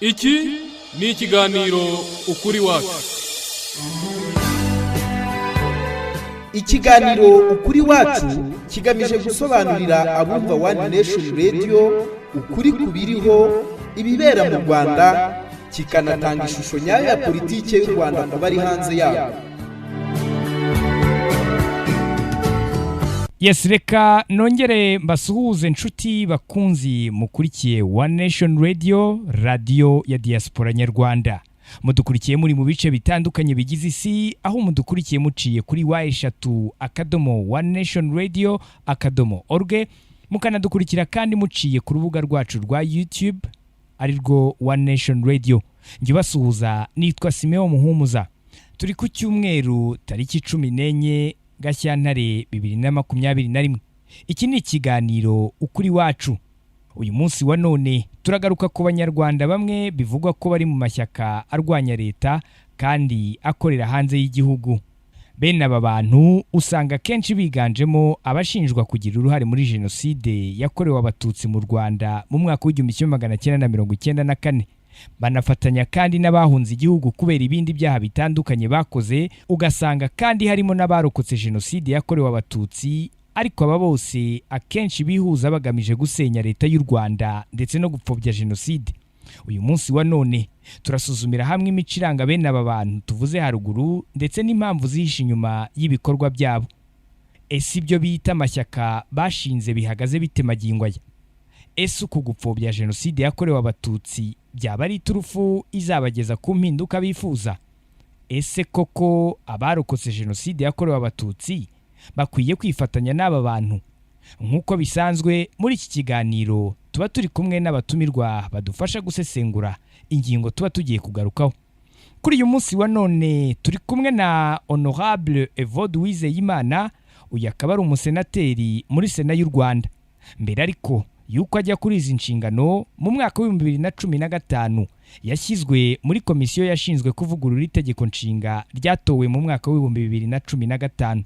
Iki ni ikiganiro ukuri wacu. Ikiganiro ukuri wacu kigamije gusobanurira abumva One Nation Radio ukuri kubiriho ibibera mu Rwanda, kikanatanga ishusho nyayo ya politike y'u Rwanda ku bari hanze yabo. Yes, reka nongere mbasuhuze nshuti bakunzi mukurikiye One Nation Radio ya diaspora nyarwanda. Mudukurikiye muri mu bice bitandukanye bigize isi, aho mudukurikiye muciye kuri wa3.1nationradio.org, mukanadukurikira kandi muciye ku rubuga rwacu rwa YouTube arirwo One Nation Radio. Njye basuhuza nitwa Simeo Muhumuza. Turi ku cyumweru tariki 14 Gashyantare 2021. Iki ni ikiganiro ukuri wacu. Uyu munsi wa none turagaruka ku banyarwanda bamwe bivugwa ko bari mu mashyaka arwanya leta kandi akorera hanze y'igihugu. Bene aba bantu usanga kenshi biganjemo abashinjwa kugira uruhare muri jenoside yakorewe abatutsi mu Rwanda mu mwaka w'1994. Banafatanya kandi n'abahunze igihugu kubera ibindi byaha bitandukanye bakoze, ugasanga kandi harimo n'abarokotse jenoside yakorewe abatutsi, ariko aba bose akenshi bihuza bagamije gusenya leta y'u Rwanda ndetse no gupfobya jenoside. Uyu munsi wa none turasuzumira hamwe imiciranga bene aba bantu tuvuze haruguru ndetse n'impamvu zihishe inyuma y'ibikorwa byabo. Ese ibyo bita amashyaka bashinze bihagaze bite magingo aya? Ese uku gupfobya jenoside yakorewe abatutsi byaba ari turufu izabageza ku mpinduka bifuza? Ese koko abarokotse jenoside yakorewe abatutsi bakwiye kwifatanya n'aba bantu? Nk'uko bisanzwe muri iki kiganiro tuba turi kumwe n'abatumirwa badufasha gusesengura ingingo tuba tugiye kugarukaho. Kuri uyu munsi wa none turi kumwe na Honorable Evode Uwizeyimana, uyu akaba ari umusenateri muri Sena y'u Rwanda. Mbere ariko yuko ajya kuri izi nshingano, mu mwaka wa 2015 yashyizwe muri komisiyo yashinzwe kuvugurura itegeko nshinga ryatowe mu mwaka wa 2015.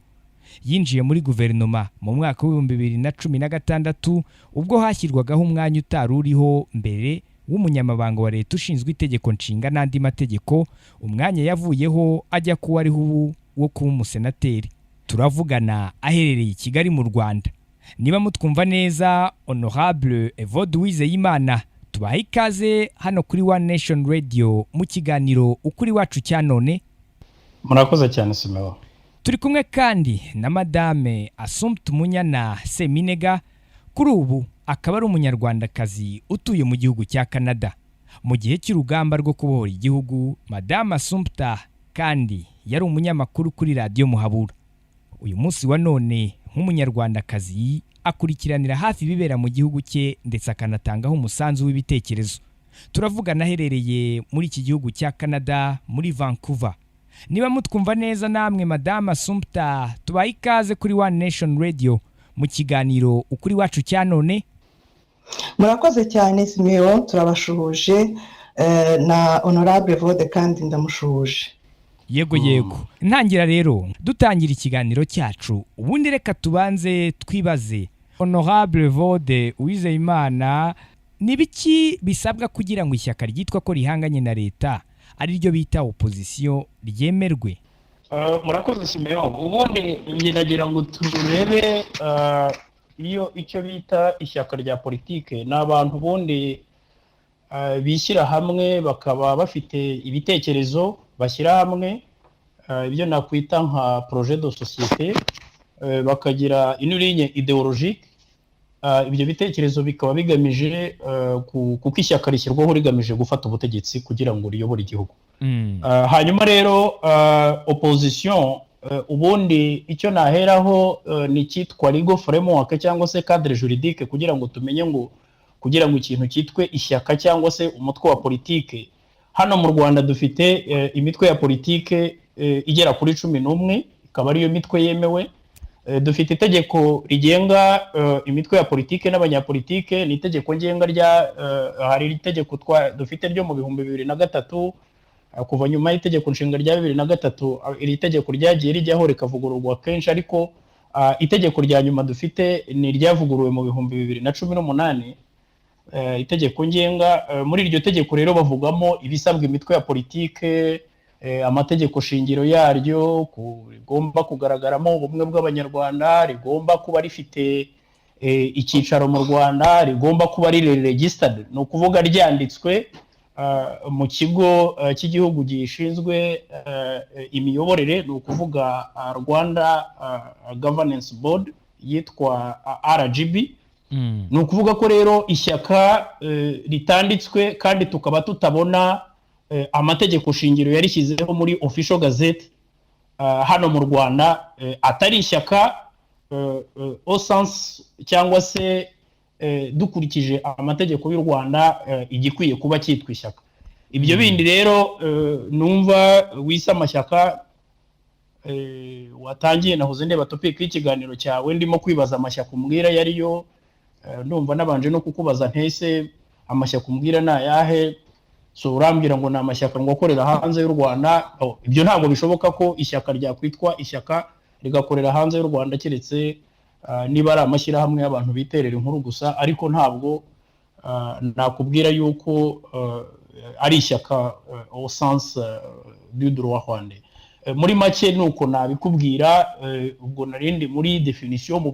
Yinjiye muri guverinoma mu mwaka wa 2016 ubwo hashyirwagaho umwanya utaruriho mbere w'umunyamabanga wa leta ushinzwe itegeko nshinga n'andi mategeko. Umwanya yavuyeho ajya kuba ariho ubu wo kuba umusenateri. Turavugana aherereye i Kigali mu Rwanda. Niba mutwumva neza, Honorable Evode Uwizeyimana, tubaha ikaze hano kuri One Nation Radio mu kiganiro ukuri wacu cya none. Murakoze cyane Simeo. Turi kumwe kandi na Madame Assumpta Umunyana Seminega, kuri ubu akaba ari umunyarwandakazi utuye mu gihugu cya Canada. Mu gihe cy'urugamba rwo kubohora igihugu, Madame Assumpta kandi yari umunyamakuru kuri Radio Muhabura. Uyu munsi wa none nk'umunyarwandakazi akurikiranira hafi bibera mu gihugu cye ndetse akanatangaho umusanzu w'ibitekerezo. Turavugana aherereye muri iki gihugu cya Canada muri Vancouver. Niba mutwumva neza namwe Madame Assumpta, tubaha ikaze kuri One Nation Radio mu kiganiro ukuri wacu cya none. Murakoze cyane Simeo, turabashuhuje na Honorable Evode kandi ndamushuhuje. Yego. Ntangira rero dutangira ikiganiro cyacu, ubundi reka tubanze twibaze Honorable Evode Uwizeyimana, nibiki bisabwa kugira ngo ishyaka ryitwa ko rihanganye na leta ari ryo bita opposition ryemerwe? Murakoze Simeo. Ubundi ngira ngo turebe iyo icyo bita ishyaka rya politike n'abantu bundi bishyira hamwe bakaba bafite ibitekerezo bashyira hamwe, ibyo nakwita nka projet de société, bakagira une ligne idéologique. Ibyo bitekerezo bikaba bigamije kuko ishyaka rishyirwaho rigamije gufata ubutegetsi kugira ngo riyobore igihugu. Hanyuma rero opposition, ubundi icyo naheraho ni cyitwa legal framework cyangwa se cadre juridique, kugira ngo tumenye ngo kugira ngo ikintu cyitwe ishyaka cyangwa se umutwe wa politike. Hano mu Rwanda dufite imitwe ya politike igera kuri 11, ikaba ariyo mitwe yemewe. Dufite itegeko rigenga imitwe ya politike n'abanyapolitike, ni itegeko ngenga rya hari itegeko dufite ryo mu 2003, kuva nyuma y'itegeko nshinga rya 2003 iri tegeko ryagiye rijyaho rikavugururwa kenshi, ariko itegeko rya nyuma dufite ni ryavuguruwe mu 2018 itegeko ngenga. Muri iryo tegeko rero bavugamo ibisabwa imitwe ya politike, amategeko shingiro yaryo, rigomba kugaragaramo ubumwe bw'abanyarwanda, rigomba kuba rifite icyicaro mu Rwanda, rigomba kuba riri registered, ni ukuvuga ryanditswe mu kigo cy'igihugu gishinzwe imiyoborere, ni ukuvuga Rwanda Governance Board yitwa RGB. Ni ukuvuga ko rero ishyaka ritanditswe kandi tukaba tutabona amategeko shingiro yarishyizeho muri official gazette hano mu Rwanda, atari ishyaka au sens cyangwa se dukurikije amategeko y'u Rwanda igikwiye kuba cyitwa ishyaka. Ibyo bindi rero numva wisa amashyaka watangiye, nahoze ndeba topic y'ikiganiro cyawe ndimo kwibaza amashyaka umbwira yariyo. Ndumva nabanje no kukubaza ntese amashyaka umbwira nayahe, so urambwira ngo ni amashyaka ngo akorera hanze y'u Rwanda. Ibyo ntabwo bishoboka ko ishyaka ryakwitwa ishyaka rigakorera hanze y'u Rwanda, keretse niba ari amashyirahamwe y'abantu biterera inkuru gusa, ariko ntabwo nakubwira yuko ari ishyaka au sens du droit rwandais. Muri make nuko nabikubwira. Ubwo narindi muri definition mu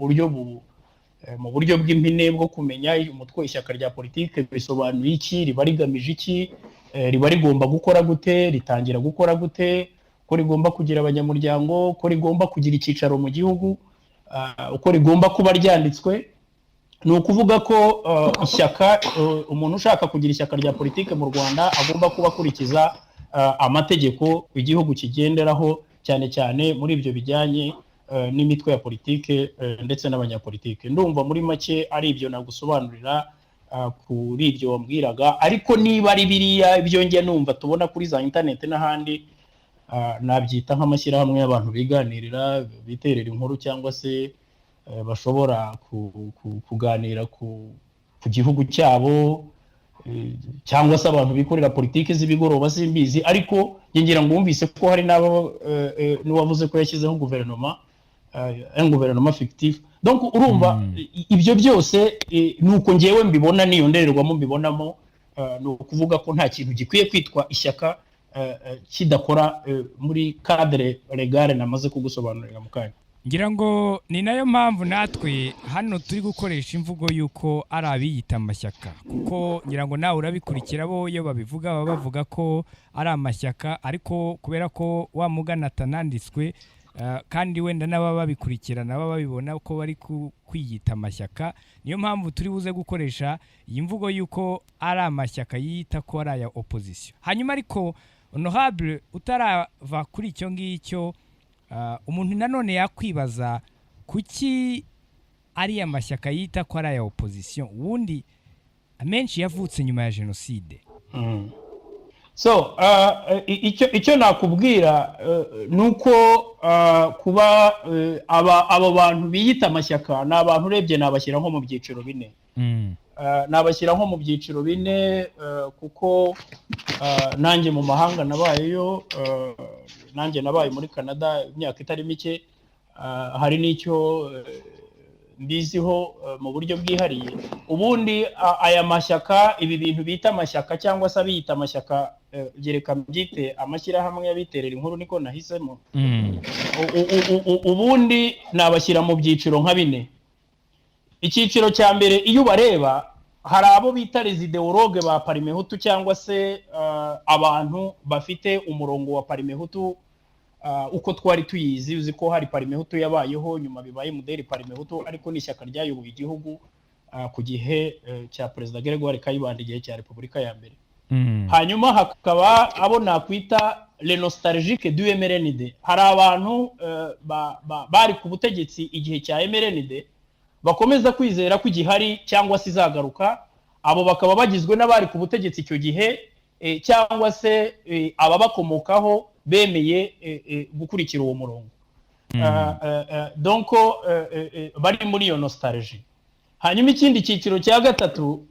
buryo bw'impine bwo kumenya umutwe ishyaka rya politike bisobanuye iki, riba rigamije iki, riba rigomba gukora gute, ritangira gukora gute, ko rigomba kugira abanyamuryango, ko rigomba kugira icyicaro mu gihugu, uko rigomba kuba ryanditswe. Ni ukuvuga ko ishyaka, umuntu ushaka kugira ishyaka rya politike mu Rwanda agomba kuba akurikiza amategeko igihugu kigenderaho, cyane cyane muri ibyo bijyanye n'imitwe ya politike ndetse n'abanyapolitike. Ndumva muri make ari ibyo nagusobanurira kuri ibyo wambwiraga, ariko niba ari biriya ibyo njye numva tubona kuri za internet n'ahandi, nabyita nk'amashyirahamwe y'abantu biganirira, biterera inkuru, cyangwa se bashobora kuganira ku gihugu cyabo, cyangwa se abantu bikorera politike z'ibigoroba simbizi. Ariko ngira ngo wumvise ko hari n'uwavuze ko yashyizeho guverinoma, un gouvernement fictif. Donc urumva ibyo byose nuko ngewe mbibona, niyo ndererwamo mbibonamo. Ni ukuvuga ko nta kintu gikwiye kwitwa ishyaka kidakora muri cadre legale namaze kugusobanurira mu kanya. ngira ngo ni nayo mpamvu natwe hano turi gukoresha imvugo y'uko ari abiyita amashyaka, kuko ngira ngo nawe urabikurikira bo iyo babivuga baba bavuga ko ari amashyaka, ariko kubera ko wa mugana atananditswe kandi wenda n'ababa babikurikirana baba babibona ko bari kwiyita amashyaka, niyo mpamvu turi buze gukoresha iyi mvugo y'uko ari amashyaka yita ko ari aya opposition. Hanyuma ariko honorable utarava kuri icyo ngicyo, umuntu nanone yakwibaza kuki ari amashyaka yita ko ari aya opposition, ubundi amenshi yavutse nyuma ya jenoside. So icyo nakubwira nuko kuba abo bantu biyita amashyaka ni abantu urebye nabashyira nko mu byiciro bine. Nabashyira nko mu byiciro bine kuko nanjye mu mahanga nabayeyo, nanjye nabaye muri Canada imyaka itari mike, hari n'icyo mbiziho mu buryo bwihariye. Ubundi aya mashyaka, ibi bintu bita amashyaka cyangwa se abiyita amashyaka, gereka byite amashyirahamwe y'abiterera inkuru, niko nahisemo. Ubundi nabashyira mu byiciro nka bine. Icyiciro cya mbere iyo ubareba, hari abo bita les idéologues ba parimehutu, cyangwa se abantu bafite umurongo wa parimehutu uko twari tuyizi. Uzi ko hari parimehutu yabayeho, nyuma bibaye muderi parimehutu, ariko ni ishyaka ryayoboye igihugu ku gihe cya Perezida Gregoire Kayibanda, igihe cya Repubulika ya mbere. Hanyuma hakaba abo nakwita les nostalgiques du MRND. Hari abantu bari ku butegetsi igihe cya MRND bakomeza kwizera ko igihari cyangwa se izagaruka. Abo bakaba bagizwe n'abari ku butegetsi icyo gihe, cyangwa se ababakomokaho bemeye gukurikira uwo murongo. Donc bari muri iyo nostalgie. Hanyuma ikindi cyiciro cya gatatu,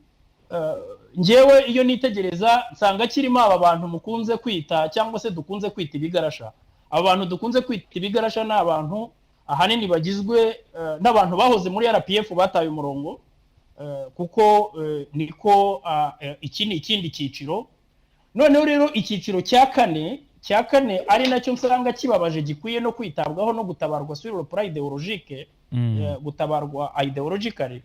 ngewe iyo nitegereza nsanga kirimo aba bantu mukunze kwita cyangwa se dukunze kwita ibigarasha. Aba bantu dukunze kwita ibigarasha ni abantu ahanini bagizwe n'abantu bahoze muri RPF bataye umurongo, kuko niko iki ni ikindi cyiciro. Noneho rero icyiciro cya kane ari nacyo nsanga kibabaje gikwiye no kwitabwaho no gutabarwa sur le plan idéologique, gutabarwa ideologically,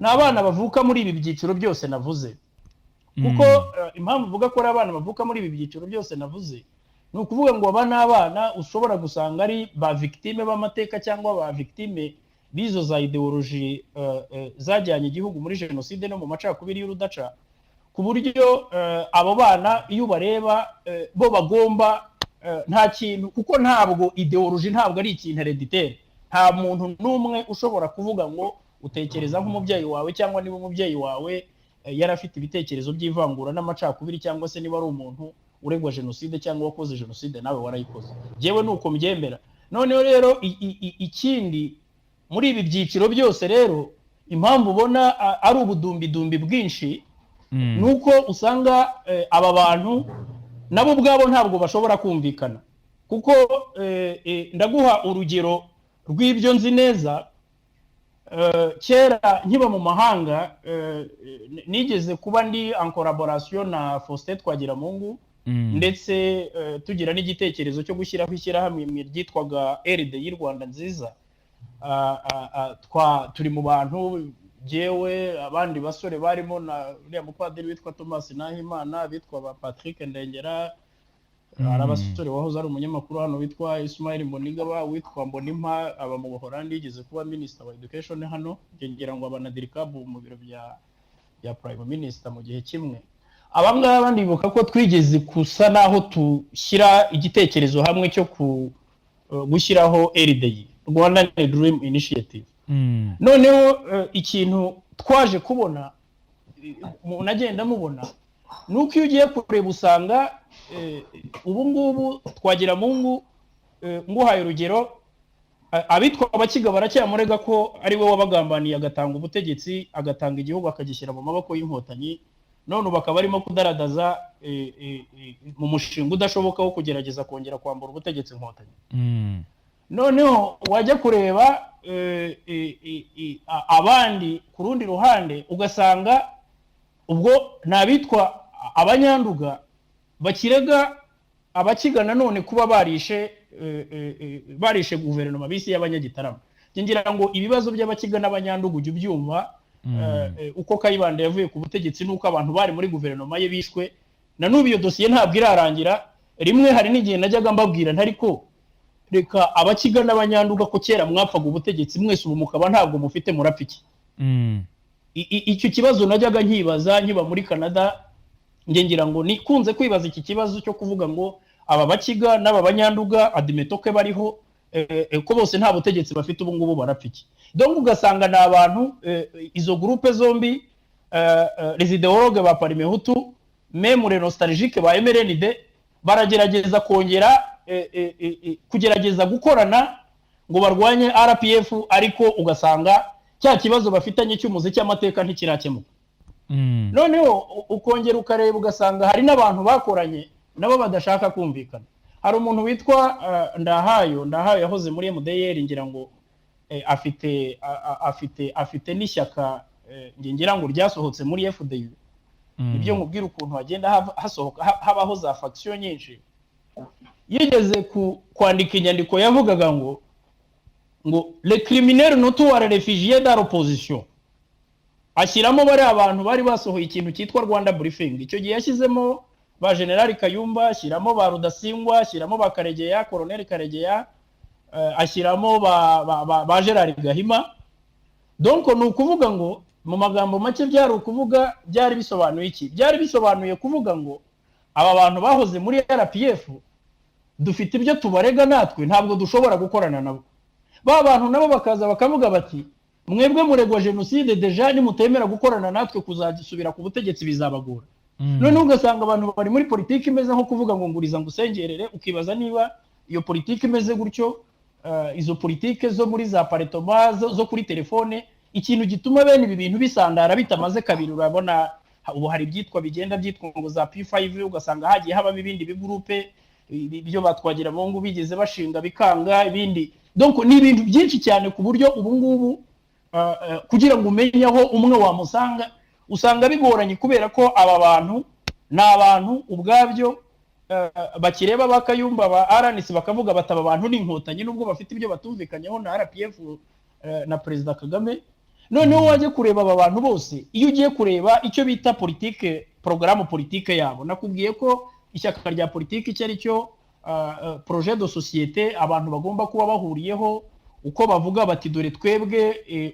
n'abana bavuka muri ibi byiciro byose navuze. Kuko impamvu uvuga ko ari abana bavuka muri ibi byiciro byose navuze ni ukuvuga ngo aba n'abana ushobora gusanga ari ba victime b'amateka cyangwa ba victime bizo za ideology zajyanye igihugu muri jenoside no mu macakubiri y'urudaca, ku buryo abo bana iyo bareba bo bagomba nta kintu, kuko ntabwo ideology ntabwo ari ikintu hereditaire. Nta muntu n'umwe ushobora kuvuga ngo utekereza nk'umubyeyi wawe, cyangwa niba umubyeyi wawe yarafite ibitekerezo by'ivangura n'amacakubiri, cyangwa se niba ari umuntu uregwa jenoside cyangwa wakoze jenoside nawe warayikoze. Jewe nuko mbyemera. Noneho rero ikindi muri ibi byiciro byose rero impamvu ubona ari ubudumbidumbi bwinshi nuko usanga aba bantu nabo ubwabo ntabwo bashobora kumvikana. Kuko ndaguha urugero rw'ibyo nzi neza. Kera nkiba mu mahanga nigeze kuba ndi en collaboration na Faustin Twagiramungu, ndetse tugira n'igitekerezo cyo gushyiraho ishyirahamwe ryitwaga RD y'u Rwanda nziza. Turi mu bantu, jewe abandi basore barimo na uriya mupadiri witwa Thomas Nahimana, bitwa ba Patrick Ndengera, hari abasore wahoze ari umunyamakuru hano witwa Ismail Mbonigaba, witwa Mbonimpa, aba mu Buholandi yigeze kuba minister wa education hano, ngira ngo abanadirikabu mu biro bya prime minister mu gihe kimwe. Abangaba ndibuka ko twigeze kusa naho tushyira igitekerezo hamwe cyo gushyiraho RDI, Rwanda Dream Initiative. Noneho ikintu twaje kubona, munagenda mubona, nuko iyo ugiye kureba usanga ubu ngubu Twagiramungu, nguhaye urugero, abitwa abakiga baracyamurega ko ari we wabagambaniye agatanga ubutegetsi, agatanga igihugu akagishyira mu maboko y'inkotanyi. None bakaba barimo kudaradaza mu mushinga udashoboka wo kugerageza kongera kwambura ubutegetsi inkotanyi. Noneho wajya kureba abandi ku rundi ruhande ugasanga ubwo nabitwa abanyanduga bakirega abakigana none kuba barishe guverinoma bisi y'abanyagitarama. Ngira ngo ibibazo by'abakigana abanyanduga ujye ubyumva uko Kayibanda yavuye ku butegetsi nuko abantu bari muri guverinoma ye bishwe. Na n'ubu iyo dosiye ntabwo irarangira. Rimwe hari n'igihe najyaga mbabwira ntariko reka abakigana abanyanduga ko kera mwapfaga ubutegetsi mwese ubu mukaba ntabwo mufite murapiki. Icyo kibazo najyaga nkibaza nkiba muri Canada. Ngira ngo nikunze kwibaza iki kibazo cyo kuvuga ngo aba bakiga n'aba banyanduga admetoke bariho ko bose nta butegetsi bafite ubu ngubu barapiki. Donc ugasanga na abantu izo groupe zombi, les idéologues ba Parimehutu même les nostalgiques ba MRND baragerageza kongera kugerageza gukorana ngo barwanye RPF, ariko ugasanga cya kibazo bafitanye cy'umuziki cy'amateka ntikirakemuka. Noneho ukongera ukareba ugasanga hari n'abantu bakoranye nabo badashaka kumvikana. Hari umuntu witwa Ndahayo yahoze muri MDR, ngira ngo afite n'ishyaka ngira ngo ryasohotse muri FDU. Ibyo nkubwira ukuntu hagenda hasohoka habaho za faction nyinshi. Yigeze kwandika inyandiko yavugaga ngo les criminels notoires réfugiés dans l'opposition. Ashyiramo bari abantu bari basohoye ikintu cyitwa Rwanda briefing. Icyo gihe yashyizemo ba General Kayumba, ashyiramo ba Rudasingwa, ashyiramo ba Karegeya, Colonel Karegeya, ashyiramo ba Gerard Gahima. Donc ni ukuvuga ngo mu magambo make byari ukuvuga, byari bisobanuye iki? Byari bisobanuye kuvuga ngo aba bantu bahoze muri RPF dufite ibyo tubarega, natwe ntabwo dushobora gukorana nabo. Ba bantu nabo bakaza bakavuga bati mwebwe muregwa jenoside deja nimutemera gukorana natwe kuzasubira ku butegetsi bizabagora. None ugasanga abantu bari muri politiki imeze nko kuvuga ngo nguriza ngusengerere, ukibaza niba iyo politiki imeze gutyo. Izo politiki zo muri za paretoma zo kuri telefone, ikintu gituma bene ibi bintu bisandara bitamaze kabiri. Urabona ubu hari byitwa bigenda byitwa ngo za P5, ugasanga hagiye habamo ibindi bigurupe ibyo batwagira bongo bigeze bashinga bikanga ibindi. Donc ni ibintu byinshi cyane ku buryo ubu ngubu kugira ngo umenye aho umwe wamusanga usanga bigoranye kubera ko aba bantu ni abantu ubwabyo bakireba bakayumba ba RNC bakavuga bataba abantu n'inkotanyi nubwo bafite ibyo batumvikanyeho na RPF na Perezida Kagame. Noneho waje kureba aba bantu bose iyo ugiye kureba icyo bita politike programme politique yabo nakubwiye ko ishyaka rya politike icyo ari cyo projet de société abantu bagomba kuba bahuriyeho uko bavuga bati dore twebwe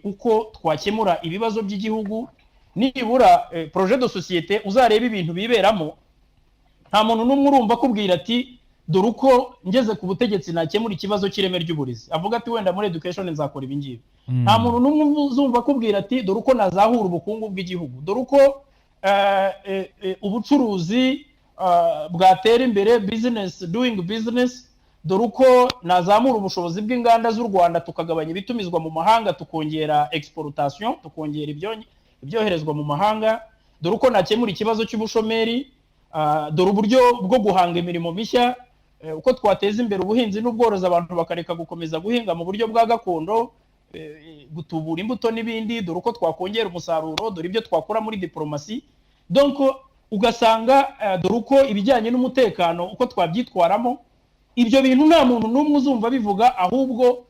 uko twakemura ibibazo by'igihugu nibura projet de société uzareba ibintu biberamo nta muntu n'umwe urumva kubwira ati dore uko ngeze ku butegetsi nakemura ikibazo cy'ireme ry'uburezi avuga ati wenda muri education nzakora ibi ngibi nta muntu n'umwe uzumva kubwira ati dore uko nazahura ubukungu bw'igihugu dore uko ubucuruzi bwatera imbere doing business dore uko nazamura ubushobozi bw'inganda z'u Rwanda tukagabanya ibitumizwa mu mahanga tukongera exportation tukongera ibyoherezwa mu mahanga dore uko nakemura ikibazo cy'ubushomeri dore uburyo bwo guhanga imirimo mishya uko twateza imbere ubuhinzi n'ubworozi abantu bakareka gukomeza guhinga mu buryo bwa gakondo gutubura imbuto n'ibindi dore uko twakongera umusaruro dore ibyo twakora muri diplomasi donc ugasanga dore uko ibijyanye n'umutekano uko twabyitwaramo ibyo bintu nta muntu n'umwe uzumva bivuga ahubwo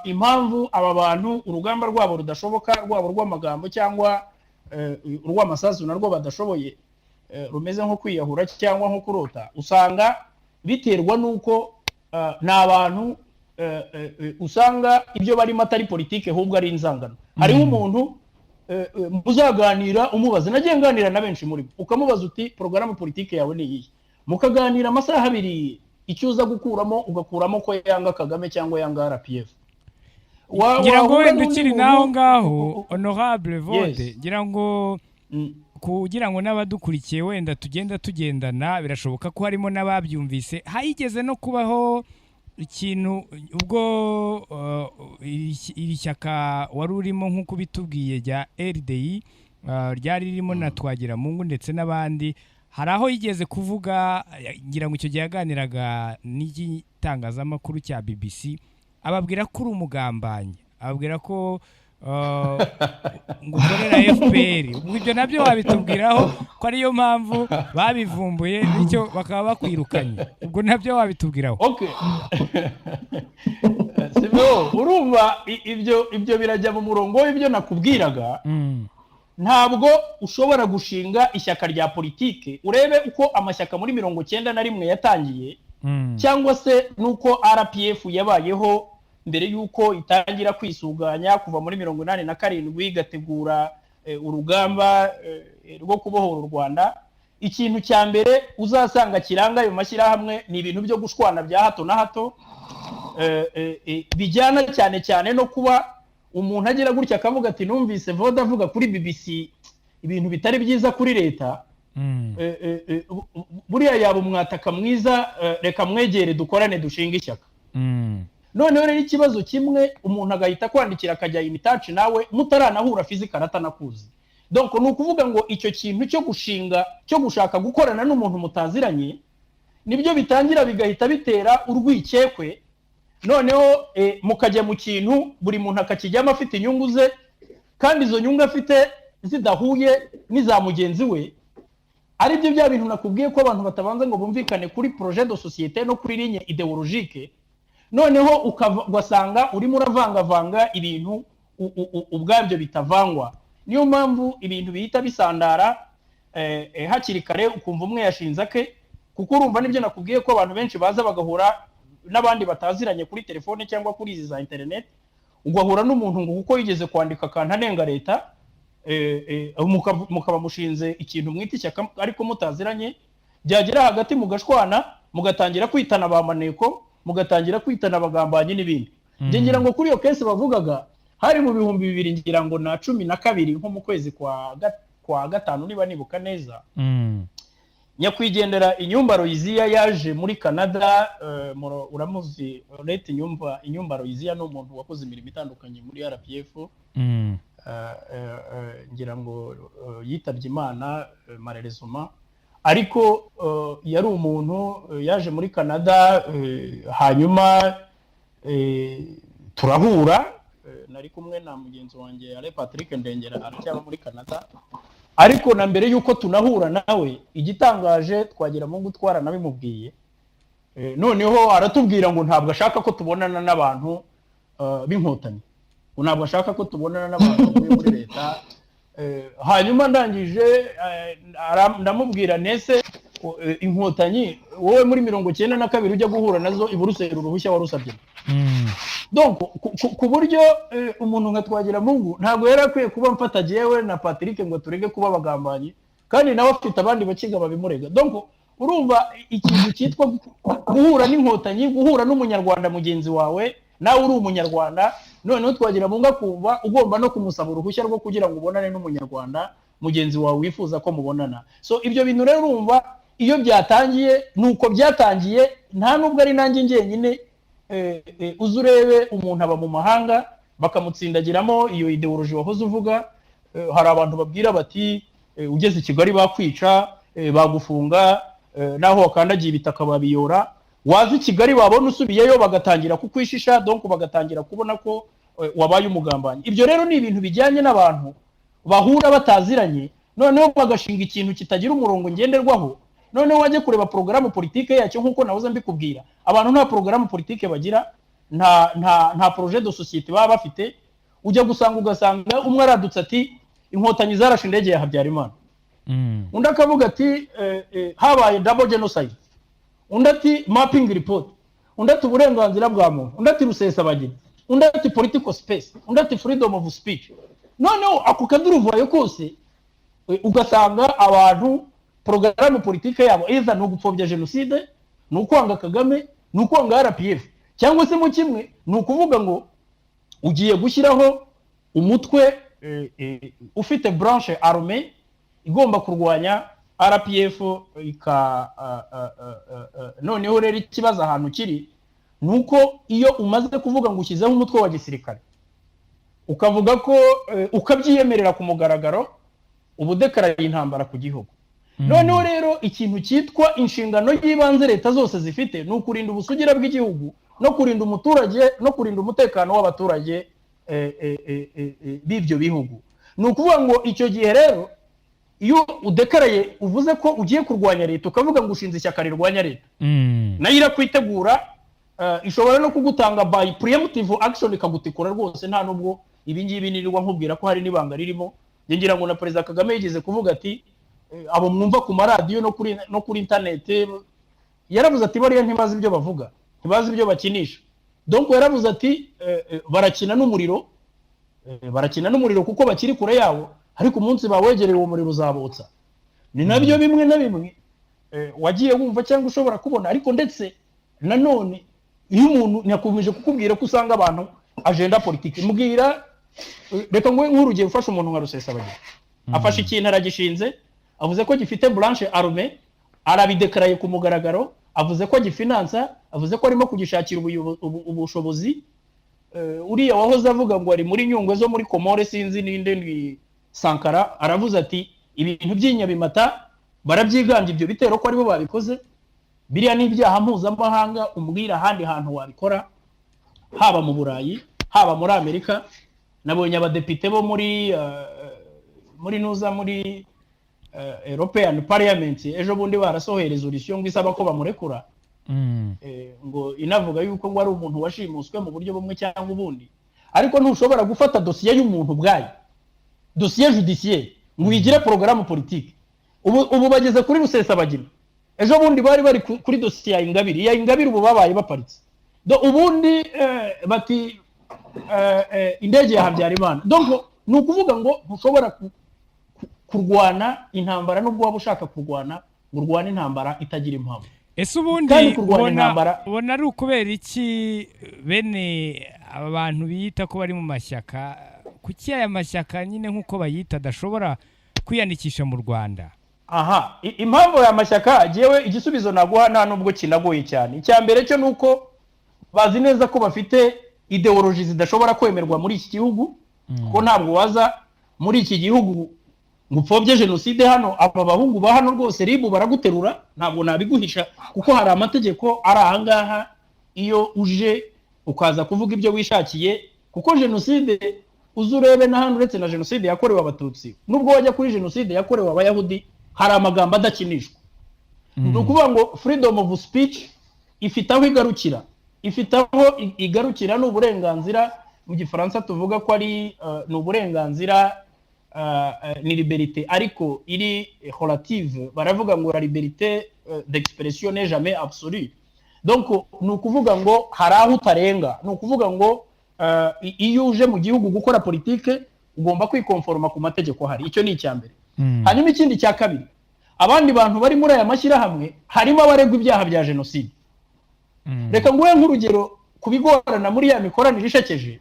impamvu aba bantu urugamba rwabo rudashoboka rwabo rw'amagambo cyangwa urw'amasasu narwo badashoboye rumeze nko kwiyahura cyangwa nko kurota usanga biterwa nuko ni abantu usanga ibyo barimo atari politike ahubwo ari inzangano hariho umuntu muzaganira umubaza nagiye nganira na benshi muri ukamubaza uti programme politike yawe ni iyi mukaganira amasaha abiri icyo uza gukuramo ugakuramo ko yanga Kagame cyangwa yanga RPF ngira ngo wenda ukiri naho ngaho honorable Evode ngira ngo kugira ngo n'abadukurikiye wenda tugendana birashoboka ko harimo n'ababyumvise hayigeze no kubaho ikintu ubwo iri shyaka wari urimo nk'uko bitubwiye rya RDI ryari ririmo na Twagiramungu ndetse n'abandi hari aho yigeze kuvuga ngira ngo icyo gihe yaganiraga n'igitangazamakuru cya BBC ababwira ko uri umugambanyi ababwira ko ngo ukorera FPR ubwo ibyo nabyo wabitubwiraho ko ariyo mpamvu babivumbuye bityo bakaba bakwirukanye ubwo nabyo wabitubwiraho okay Sibyo urumva ibyo birajya mu murongo w'ibyo nakubwiraga ntabwo ushobora gushinga ishyaka rya politike urebe uko amashyaka muri 91 yatangiye cyangwa se nuko RPF yabayeho mbere yuko itangira kwisuganya kuva muri 87 igategura urugamba rwo kubohora u Rwanda ikintu cya mbere uzasanga kiranga ayo mashyirahamwe ni ibintu byo gushwana bya hato na hato bijyana cyane cyane no kuba umuntu agira gutya akavuga ati numvise Evode avuga kuri BBC ibintu bitari byiza kuri leta buriya yaba umwataka mwiza reka mwegere dukorane dushinga ishyaka noneho rero ikibazo kimwe umuntu agahita kwandikira akajya imitaci nawe mutaranahura fizika atanakuzi donc ni ukuvuga ngo icyo kintu cyo gushaka gukorana n'umuntu mutaziranye nibyo bitangira bigahita bitera urwikekwe noneho mukajya mu kintu buri muntu akakijyamo afite inyungu ze kandi izo nyungu afite zidahuye n'iza mugenzi we ari byo bya bintu nakubwiye ko abantu batabanza ngo bumvikane kuri projet de société no kuri ligne idéologique noneho ugasanga urimo uravangavanga ibintu ubwabyo bitavangwa niyo mpamvu ibintu bihita bisandara hakiri kare ukumva umwe yashinze ake kuko urumva nibyo nakubwiye ko abantu benshi baza bagahura n'abandi bataziranye kuri telefone cyangwa kuri izi za internet ugahura n'umuntu ngo kuko yigeze kwandika akantu anenga leta mukaba mushinze ikintu mwita ishyaka ariko mutaziranye byagera hagati mugashwana mugatangira kwitana ba maneko mugatangira kwitana abagambanyi n'ibindi ngira ngo kuri iyo case bavugaga hari mu 2000 ngira ngo na 12 nko mu kwezi kwa gatanu niba nibuka neza nyakwigendera inyumba Royizia yaje muri Canada uramuzi Leta inyumba Royizia no umuntu wakoze imirimo itandukanye muri RPF ngira ngo yitabye Imana marerezuma ariko yari umuntu yaje muri Canada hanyuma turahura nari kumwe na mugenzi wanjye Ale Patrick Ndengera aracyaba muri Canada, ariko na mbere yuko tunahura nawe igitangaje twagira mu gutwara nabimubwiye, noneho aratubwira ngo ntabwo ashaka ko tubonana n'abantu b'inkotanyi, ntabwo ashaka ko tubonana n'abantu muri leta. Hanyuma ndangije ndamubwira nese inkotanyi wowe muri 92 ujya guhura nazo i Buruseli uruhushya warusabye. Donc ku buryo umuntu nka twagira Mungu ntabwo yari akwiye kuba mfata jewe na Patrick ngo turege kuba abagambanyi, kandi nawe afite abandi bakiga babimurega. Donc urumva ikintu cyitwa guhura n'inkotanyi, guhura n'umunyarwanda mugenzi wawe, nawe uri umunyarwanda, noneho twagira Mungu akumva ugomba no kumusaba uruhushya rwo kugira ngo ubonane n'umunyarwanda mugenzi wawe wifuza ko mubonana. So ibyo bintu rero urumva iyo byatangiye nuko byatangiye, nta nubwo ari nanjye njyenyine. Uzurebe umuntu aba mu mahanga bakamutsindagiramo iyo ideology wahoze uvuga, hari abantu babwira bati ugeze i Kigali bakwica, bagufunga, naho wakandagiye ibitaka babiyora, wazi Kigali babona usubiyeyo bagatangira kukwishisha, donc bagatangira kubona ko wabaye umugambanyi. Ibyo rero ni ibintu bijyanye n'abantu bahura bataziranye, noneho bagashinga ikintu kitagira umurongo ngenderwaho, noneho wajye kureba programme politique yacyo nkuko nahoze mbikubwira. Abantu nta programme politique bagira, nta projet de société baba bafite. Ujya ugasanga umwe aradutse ati inkotanyi zarashe indege ya Habyarimana, undi akavuga ati habaye double genocide, undi ati mapping report, undi ati uburenganzira bwa muntu, undi ati rusesabagina, undi ati political space, undi ati freedom of speech. Noneho ako kaduruvayo kose ugasanga abantu programme politique yabo either no gupfobya genocide, no kwanga Kagame, no kwanga RPF, cyangwa se mu kimwe no kuvuga ngo ugiye gushyiraho umutwe ufite branche armée igomba kurwanya RPF noneho rero ikibazo ahantu kiri nuko iyo umaze kuvuga ngo ushyizeho umutwe wa gisirikare ukavuga ko ukabyiyemerera ku mugaragaro ubudekaraye intambara ku gihugu. Noneho rero ikintu cyitwa inshingano y'ibanze leta zose zifite ni ukurinda ubusugira bw'igihugu no kurinda umuturage no kurinda umutekano w'abaturage b'ibyo bihugu. Ni ukuvuga ngo icyo gihe rero iyo udekaraye uvuze ko ugiye kurwanya leta ukavuga ngo ushinze ishyaka rirwanya leta, nayo irakwitegura, ishobora no kugutanga by preemptive action ikagutikura rwose, nta nubwo ibi ngibi nirirwa nkubwira ko hari n'ibanga ririmo. Ngira ngo na Perezida Kagame yigeze kuvuga ati abo mwumva ku maradiyo no kuri internet, yaravuze ati bariya ntibazi ibyo bavuga, ntibazi ibyo bakinisha. Donc yaravuze ati barakina n'umuriro, barakina n'umuriro kuko bakiri kure yawo, ariko umunsi bawegereye uwo muriro uzabotsa. Ni nabyo bimwe na bimwe wagiye wumva cyangwa ushobora kubona. Ariko ndetse nanone iyo umuntu nyakomeje kukubwira ko usanga abantu agenda politique, mbwira reka ngo nk'urugero ufashe umuntu nka Rusesabagina, afashe ikintu aragishinze, avuze ko gifite branche armée, arabidekaraye ku mugaragaro, avuze ko gifinansa, avuze ko arimo kugishakira ubushobozi. Uriya wahoze avuga ngo ari muri Nyungwe zo muri Komore sinzi ninde ni Sankara, aravuze ati ibintu by'inyabimata barabyiganje ibyo bitero ko aribo babikoze, biriya n'ibyaha mpuzamahanga, umbwira ahandi hantu wabikora, haba mu Burayi haba muri Amerika. Nabonye abadepite bo muri European Parliament ejo bundi barasohoye resolution ngo isaba ko bamurekura, ngo inavuga yuko ngo ari umuntu washimuswe mu buryo bumwe cyangwa ubundi. Ariko ntushobora gufata dosiye y'umuntu bwayo, dosiye judiciaire, ngo uyigire programme politique. Ubu bageze kuri Rusesabagina, ejo bundi bari kuri dosiye ya Ingabire, ubu babaye baparitse. Ubundi bati indege ya Habyarimana. Donc ni ukuvuga ngo ntushobora kurwana intambara nubwo waba ushaka kurwana, urwana intambara itagira impamvu. Ese ubundi ubona ari ukubera iki bene abantu biyita ko bari mu mashyaka, kuki aya mashyaka nyine nk'uko bayita adashobora kwiyandikisha mu Rwanda? Aha, impamvu ya mashyaka jewe igisubizo naguha nta nubwo kinagoye cyane. Icya mbere cyo nuko bazi neza ko bafite ideology zidashobora kwemerwa muri iki gihugu, ko ntabwo waza muri iki gihugu ngupfobye genocide hano. Aba bahungu ba hano rwose ribu baraguterura, ntabwo nabiguhisha, kuko hari amategeko ari ahangaha. Iyo uje ukaza kuvuga ibyo wishakiye kuko jenoside uzurebe n'ahantu uretse na jenoside yakorewe abatutsi nubwo wajya kuri jenoside yakorewe abayahudi hari amagambo adakinishwa ni ukuvuga ngo freedom of speech ifite aho igarukira ni uburenganzira mu gifaransa tuvuga ko ari ni uburenganzira ni liberté ariko iri relative baravuga ngo la liberté d'expression n'est jamais absolue donc ni ukuvuga ngo hari aho utarenga ni ukuvuga ngo iyo uje mu gihugu gukora politike ugomba kwikonforma ku mategeko hari icyo ni icyambere hanyuma ikindi cya kabiri abandi bantu bari muri aya mashyirahamwe harimo abaregwa ibyaha bya jenoside reka nguhe nk'urugero kubigorana muri ya mikoranire ishekeje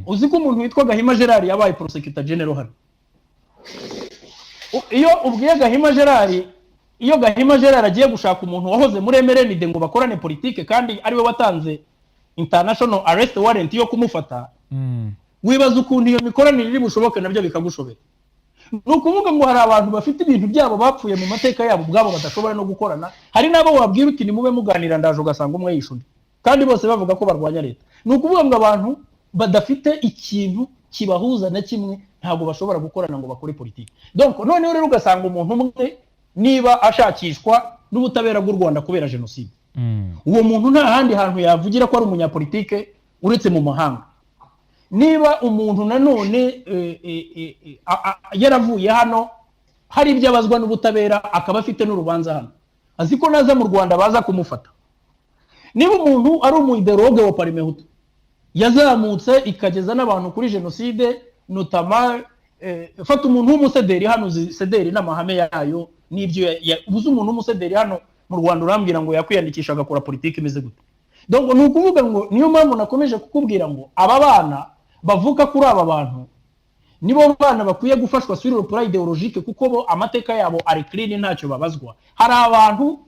uzi ko umuntu witwa Gahima Gerard yabaye prosecutor general hano iyo ubwiye Gahima Gerard agiye gushaka umuntu wahoze muri MRND ngo bakorane politike kandi ariwe watanze international arrest warrant yo kumufata wibaza ukuntu iyo mikoranire iri bushoboke nabyo bikagushobera ni ukuvuga ngo hari abantu bafite ibintu byabo bapfuye mu mateka yabo ubwabo badashobora no gukorana hari nabo wabwira uti ni mube muganira ndaje ugasanga umwe yishundi kandi bose bavuga ko barwanya leta ni ukuvuga ngo abantu badafite ikintu kibahuza na kimwe ntabwo bashobora gukorana ngo bakore politiki donc noneho rero ugasanga umuntu umwe niba ashakishwa n'ubutabera bw'u Rwanda kubera jenoside uwo muntu nta handi hantu yavugira ko ari umunyapolitike uretse mu mahanga niba umuntu nanone yaravuye hano hari ibyo abazwa n'ubutabera akaba afite n'urubanza hano azi ko naza mu Rwanda baza kumufata niba umuntu ari umuideologue wa Parimehutu yazamutse ikageza n'abantu kuri jenoside notama fata umuntu w'umusederi hano sederi n'amahame yayo n'ibyo ubuze umuntu w'umusederi hano mu Rwanda urambwira ngo yakwiyandikisha agakora politiki imeze gute donc ni ukuvuga ngo niyo mpamvu nakomeje kukubwira ngo aba bana bavuka kuri aba bantu nibo bana bakwiye gufashwa sur le plan idéologique kuko bo amateka yabo ari clean ntacyo babazwa hari abantu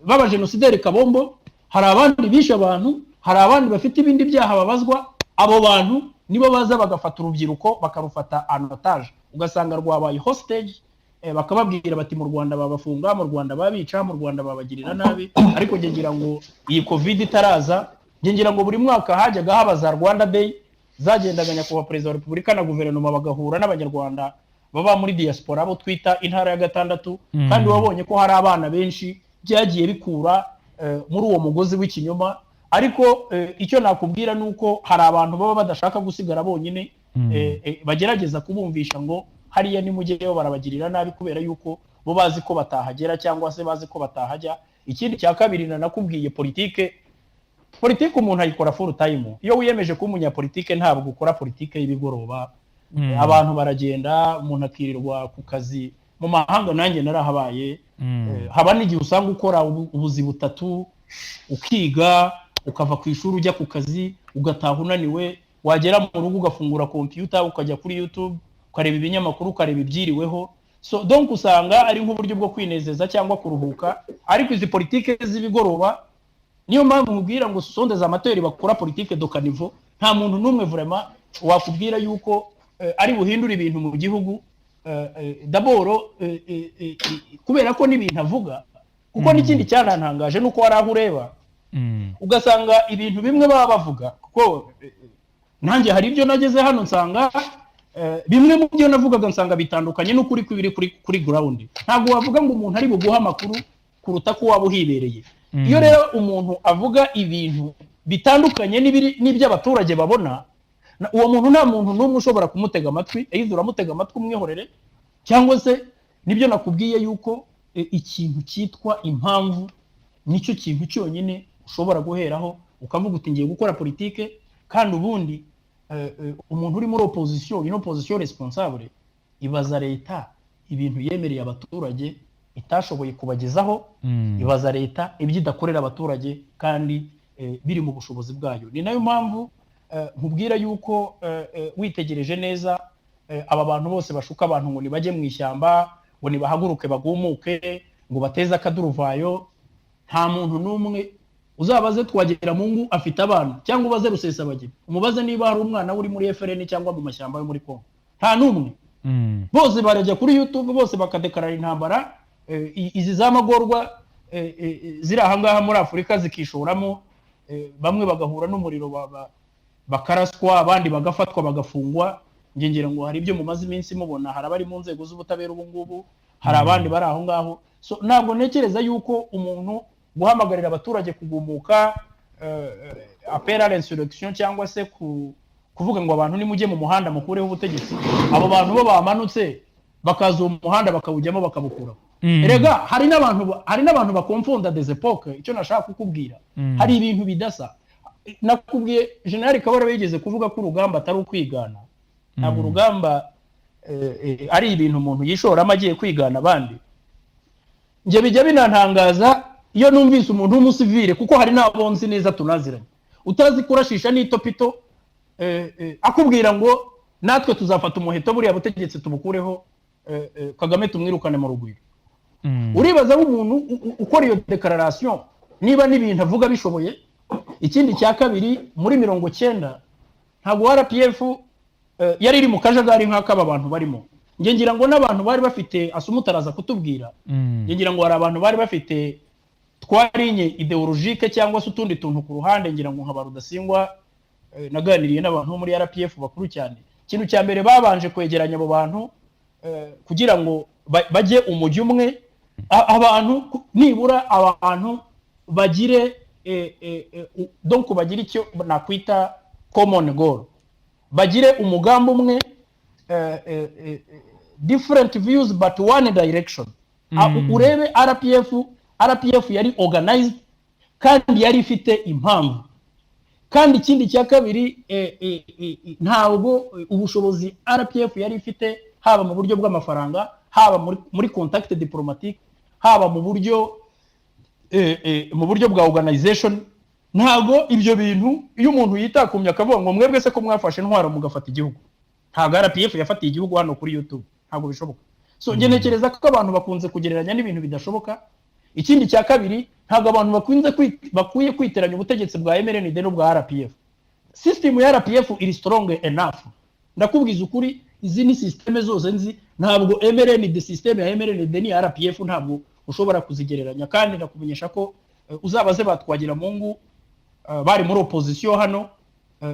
baba genocideri kabombo hari abandi bishe abantu hari abandi bafite ibindi byaha babazwa abo bantu nibo baza bagafata urubyiruko bakarufata anotage ugasanga rwabaye hostage bakababwira bati mu Rwanda babafunga mu Rwanda babica mu Rwanda babagirira nabi ariko ngira ngo iyi covid itaraza ngira ngo buri mwaka hajyaga habaza Rwanda Day zagendaga nyakubahwa perezida wa Repubulika na guverinoma bagahura n'abanyarwanda baba muri diaspora abo twita intara ya gatandatu kandi wabonye ko hari abana benshi byagiye bikura muri uwo mugozi w'ikinyoma ariko icyo nakubwira nuko hari abantu baba badashaka gusigara bonyine bagerageza kubumvisha ngo hariya ni mugeyo barabagirira nabi kubera yuko bo bazi ko batahagera cyangwa se bazi ko batahajya ikindi cya kabiri nakubwiye politike umuntu ayikora full time iyo wiyemeje kuba umunyapolitike ntabwo ukora politike y'ibigoroba abantu baragenda umuntu akirirwa ku kazi mu mahanga nanjye narahabaye haba n'igihe usanga ukora ubuzi butatu ukiga ukava ku ishuri ujya ku kazi ugataha unaniwe wagera mu rugo ugafungura computer ukajya kuri YouTube ukareba ibinyamakuru ukareba ibyiriweho so donc usanga ari nk'uburyo bwo kwinezeza cyangwa kuruhuka ariko izi politike z'ibigoroba niyo mpamvu mubwira ngo sondeza amateri bakora politike do caniveau nta muntu numwe vraiment wakubwira yuko ari buhindura ibintu mu gihugu d'abord kubera ko n'ibintu avuga kuko n'ikindi cyanantangaje nuko wari aho ureba ugasanga ibintu bimwe baba bavuga kuko nanjye hari ibyo nageze hano nsanga bimwe mu byo navugaga nsanga bitandukanye n'ukuri kwibiri kuri ground ntabwo wavuga ngo umuntu ari buguha amakuru kuruta ko waba uhibereye iyo rero umuntu avuga ibintu bitandukanye n'iby'abaturage babona uwo muntu nta muntu n'umwe ushobora kumutega amatwi either uramutega amatwi umwihorere cyangwa se nibyo nakubwiye yuko ikintu cyitwa impamvu nicyo kintu cyonyine ushobora guheraho ukavuga uti ngiye gukora politike kandi ubundi umuntu uri muri opposition responsable ibaza leta ibintu yemereye abaturage itashoboye kubagezaho ibaza leta ibyo idakorera abaturage kandi biri mu bushobozi bwayo ni nayo mpamvu nkubwira yuko witegereje neza aba bantu bose bashuka abantu ngo nibajye mu ishyamba ngo nibahaguruke bagumuke ngo bateze akaduruvayo nta muntu n'umwe uzabaze twagera mu ngo afite abana cyangwa ubaze Rusesabagina umubaze niba hari umwana uri muri FRN cyangwa mu mashyamba yo muri Kongo nta n'umwe bose barajya kuri YouTube bose bakadekarara intambara izi zamagorwa ziri aha ngaha muri Afurika zikishoramo bamwe bagahura n'umuriro bakaraswa abandi bagafatwa bagafungwa ngira ngo hari ibyo mumaze iminsi mubona hari abari mu nzego z'ubutabera ubu ngubu hari abandi bari aho ngaho so ntabwo ntekereza yuko umuntu guhamagarira abaturage kugumuka appel à l'insurrection cyangwa se kuvuga ngo abantu nimujye mu muhanda mukureho ubutegetsi abo bantu bo bamanutse bakaza mu muhanda bakawujyamo bakabukuraho erega hari n'abantu bakonfonda des époques icyo nashaka kukubwira hari ibintu bidasa nakubwiye General Kabara yigeze kuvuga ko urugamba atari ukwigana ntabwo urugamba ari ibintu umuntu yishoramo agiye kwigana abandi nje bijya binantangaza iyo numvise umuntu w'umusivile kuko hari n'abonzi neza tunaziranye utazi kurashisha n'itopito akubwira ngo natwe tuzafata umuheto buriya butegetsi tubukureho Kagame tumwirukane mu rugwiro uribaza nk'umuntu ukora iyo declaration niba n'ibintu avuga bishoboye ikindi cya kabiri muri 90 ntabwo RPF yari iri mu kajagari nk'akaba abantu barimo ngira ngo n'abantu bari bafite Assumpta araza kutubwira ngira ngo hari abantu bari bafite twarinye ideologique cyangwa se utundi tuntu ku ruhande ngira ngo nka Rudasingwa naganiriye n'abantu muri RPF bakuru cyane ikintu cya mbere babanje kwegeranya abo bantu kugira ngo bajye umujyi umwe abantu nibura abantu bagire donc bagire icyo nakwita common goal bagire umugambi umwe different views but one direction urebe RPF yari organized kandi yari ifite impamvu kandi ikindi cya kabiri ntabwo ubushobozi RPF yari ifite haba mu buryo bw'amafaranga haba muri contact diplomatique haba mu buryo bwa organization ntago ibyo bintu iyo umuntu yitakumye akavuga ngo mwebwe se ko mwafashe intwaro mugafata igihugu ntago RPF yafatiye igihugu hano kuri YouTube ntago bishoboka so ngenekereza ko abantu bakunze kugereranya n'ibintu bidashoboka ikindi cya kabiri ntago abantu bakwiye kwiteranya ubutegetsi bwa MRND n'ubwa RPF system ya RPF iri strong enough ndakubwiza ukuri izi ni systeme zose nzi ntabwo MRND system ya MRND ni RPF ntabwo ushobora kuzigereranya kandi ndakumenyesha ko uzabaze batwagira Mungu bari muri opposition hano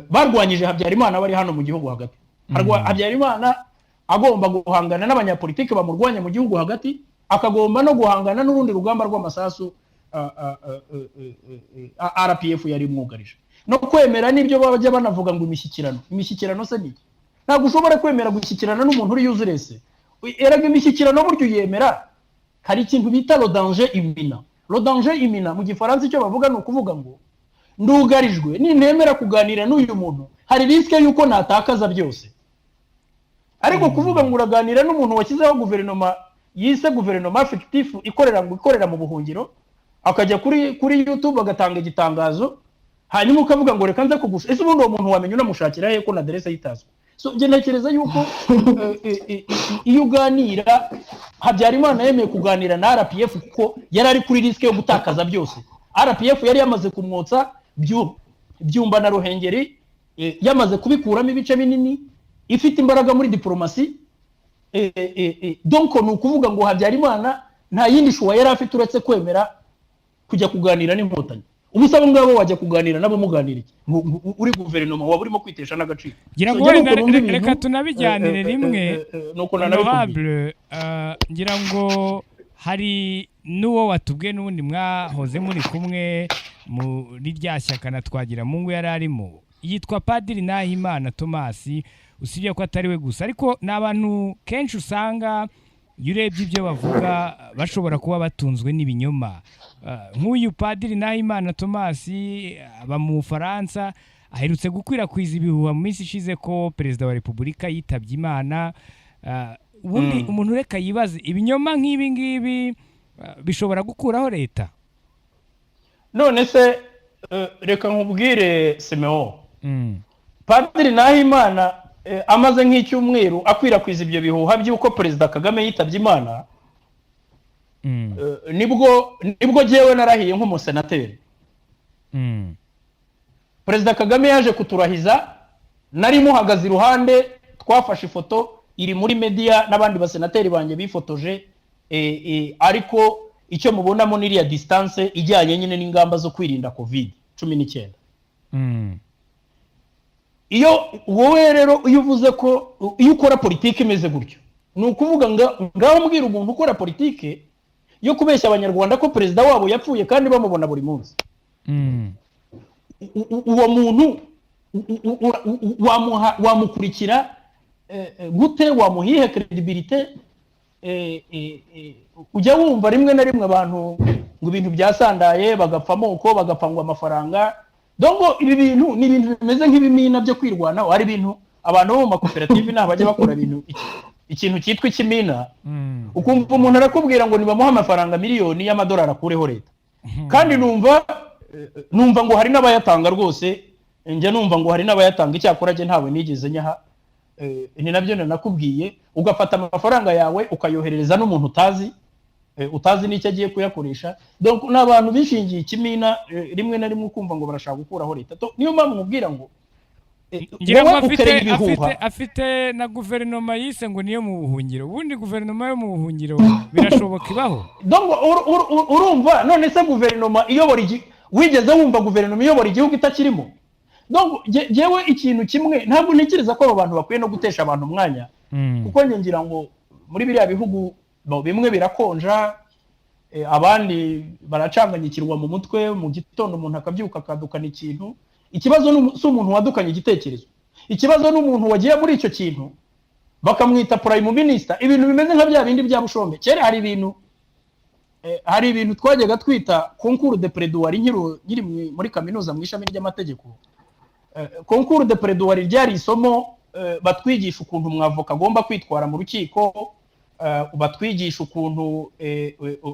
barwanyije Habyarimana bari hano mu gihugu hagati Habyarimana agomba guhangana n'abanyapolitike bamurwanya mu gihugu hagati akagomba no guhangana n'urundi rugamba rw'amasasu RPF yari mwugarije no kwemera nibyo bajya banavuga ngo imishyikirano se niki ntabwo ushobora kwemera gushyikirana n'umuntu uri useless eraga imishyikirano buryo yemera hari ikintu bita le danger imminent mu gifaransa icyo bavuga ni ukuvuga ngo ndugarijwe nintemera kuganira n'uyu muntu hari riske yuko natakaza byose ariko kuvuga ngo uraganira n'umuntu washyizeho guverinoma yise guverinoma fictif ikorera mu buhungiro akajya kuri YouTube agatanga igitangazo hanyuma ukavuga ngo reka nze kugusha ese ubundi uwo muntu wamenye unamushakira he ko na adresse yitazwe so nge ntekereza yuko iyo uganira Habyarimana yemeye kuganira na RPF kuko yari ari kuri riske yo gutakaza byose RPF yari yamaze kumwotsa byumba na Ruhengeri yamaze kubikuramo ibice binini ifite imbaraga muri diplomasi donc ni ukuvuga ngo Habyarimana nta yindi shuwa yari afite uretse kwemera kujya kuganira n'inkotanyi ubusaba ngabo wajya kuganira nabo muganira iki uri guverinoma waba urimo kwitesha n'agaciro ngira ngo reka tunabijyanire rimwe honorable ngira ngo hari n'uwo watubwiye n'ubundi mwahoze muri kumwe muri rya shyaka na twagira Mungu yari arimo yitwa Padiri Nahimana Thomas usibye ko atari we gusa ariko n'abantu kenshi usanga iyo urebye ibyo bavuga bashobora kuba batunzwe n'ibinyoma nk'uyu Padiri Nahimana Thomas aba mu Faransa aherutse gukwirakwiza ibihuha mu minsi ishize ko perezida wa Repubulika yitabye Imana ubundi umuntu reka yibaze ibinyoma nk'ibi ngibi bishobora gukuraho leta none se reka nkubwire Simeon Padiri Nahimana amaze nk'icyumweru akwirakwiza ibyo bihuha by'uko perezida Kagame yitabye Imana nibwo jewe narahiye nk'umusenateri perezida Kagame yaje kuturahiza nari muhagaze iruhande twafashe ifoto iri muri media n'abandi basenateri banjye bifotoje ariko icyo mubonamo n'iriya distance ijyanye nyine n'ingamba zo kwirinda COVID-19 iyo wowe rero iyo uvuze ko iyo ukora politiki imeze gutyo ni ukuvuga ngaho mbwira umuntu ukora politiki yo kubeshya abanyarwanda ko perezida wabo yapfuye kandi bamubona buri munsi uwo muntu wamukurikira gute, wamuhihe credibility? Ujya wumva rimwe na rimwe abantu ngo ibintu byasandaye bagapfa amoko bagapangwa amafaranga. Donc ibi bintu ni ibintu bimeze nk'ibimina byo kwirwanaho. Hari ibintu abantu bo mu makoperative nabajya bakora ibintu ikintu cyitwa ikimina, ukumva umuntu arakubwira ngo nibamuha amafaranga miliyoni y'amadolari akureho leta, kandi numva ngo hari n'abayatanga rwose. Njye numva ngo hari n'abayatanga, icyakora je ntawe nigeze nyaha. Ni nabyo nakubwiye, ugafata amafaranga yawe ukayoherereza n'umuntu utazi n'icyo agiye kuyakoresha. Donc n'abantu bishingiye ikimina, rimwe na rimwe ukumva ngo barashaka gukuraho leta. Niyo mpamvu mubwira ngo afite na guverinoma yise ngo niyo mu buhungiro. Ubundi guverinoma yo mu buhungiro birashoboka ibaho? Donc urumva none se guverinoma iyobora wigeze wumva guverinoma iyobora igihugu itakirimo? Donc jewe ikintu kimwe ntabwo ntekereza ko abo bantu bakwiye no gutesha abantu umwanya, kuko ngira ngo muri biriya bihugu bimwe birakonja, abandi baracanganyikirwa mu mutwe, mu gitondo umuntu akabyuka akadukana ikintu. Ikibazo si umuntu wadukanye igitekerezo, ikibazo n'umuntu wagiye muri icyo kintu bakamwita prime minister. Ibintu bimeze nka bya bindi bya Bushombe. Kera hari ibintu twajyaga twita concours de plaidoirie nyiri muri kaminuza mu ishami ry'amategeko. Concours de plaidoirie ryari isomo batwigisha ukuntu umwavoka agomba kwitwara mu rukiko, batwigisha ukuntu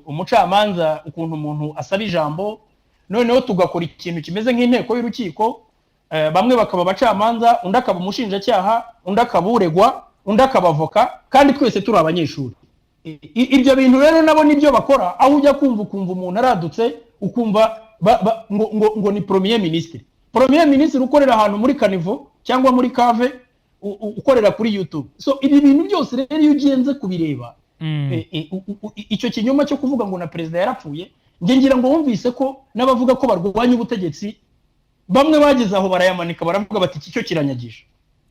umucamanza, ukuntu umuntu asaba ijambo. Noneho tugakora ikintu kimeze nk'inteko y'urukiko, bamwe bakaba abacamanza, undi akaba umushinjacyaha, undi akaba uregwa, undi akaba avoka, kandi twese turi abanyeshuri. Ibyo bintu rero nabo nibyo bakora, aho ujya kumva umuntu aradutse ukumva ngo ni premier ministre. Premier ministre ukorera ahantu muri Kanivo cyangwa muri Kave, ukorera kuri YouTube. So ibi bintu byose rero iyo ugenze kubireba, icyo kinyoma cyo kuvuga ngo na perezida yarapfuye, ngira ngo wumvise ko n'abavuga ko barwanya ubutegetsi bamwe bageze aho barayamanika, baravuga bati iki cyo kiranyagisha.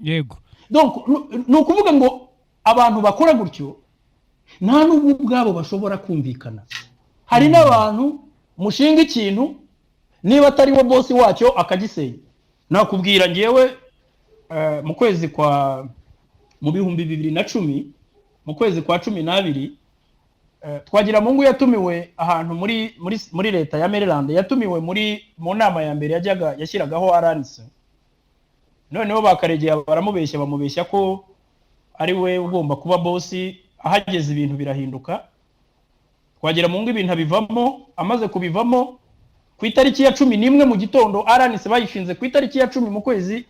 Yego. Donc ni ukuvuga ngo abantu bakora gutyo nta n'ubu bwabo bashobora kumvikana. Hari n'abantu mushinga ikintu, niba atari wo boss wacyo akagisenya. Nakubwira ngewe mu kwezi mu bihumbi 2010 mu kwezi kwa 12 twagira Mungu yatumiwe ahantu muri leta ya Maryland, yatumiwe mu nama ya mbere yashyiragaho aranse. Noneho bakaregeye bamubeshya ko ari we ugomba kuba boss. Ahageze ibintu birahinduka, twagira Mungu ibintu abivamo. Amaze kubivamo ku itariki ya 11 mu gitondo, aranse bayishinze ku itariki ya 10 mu kwezi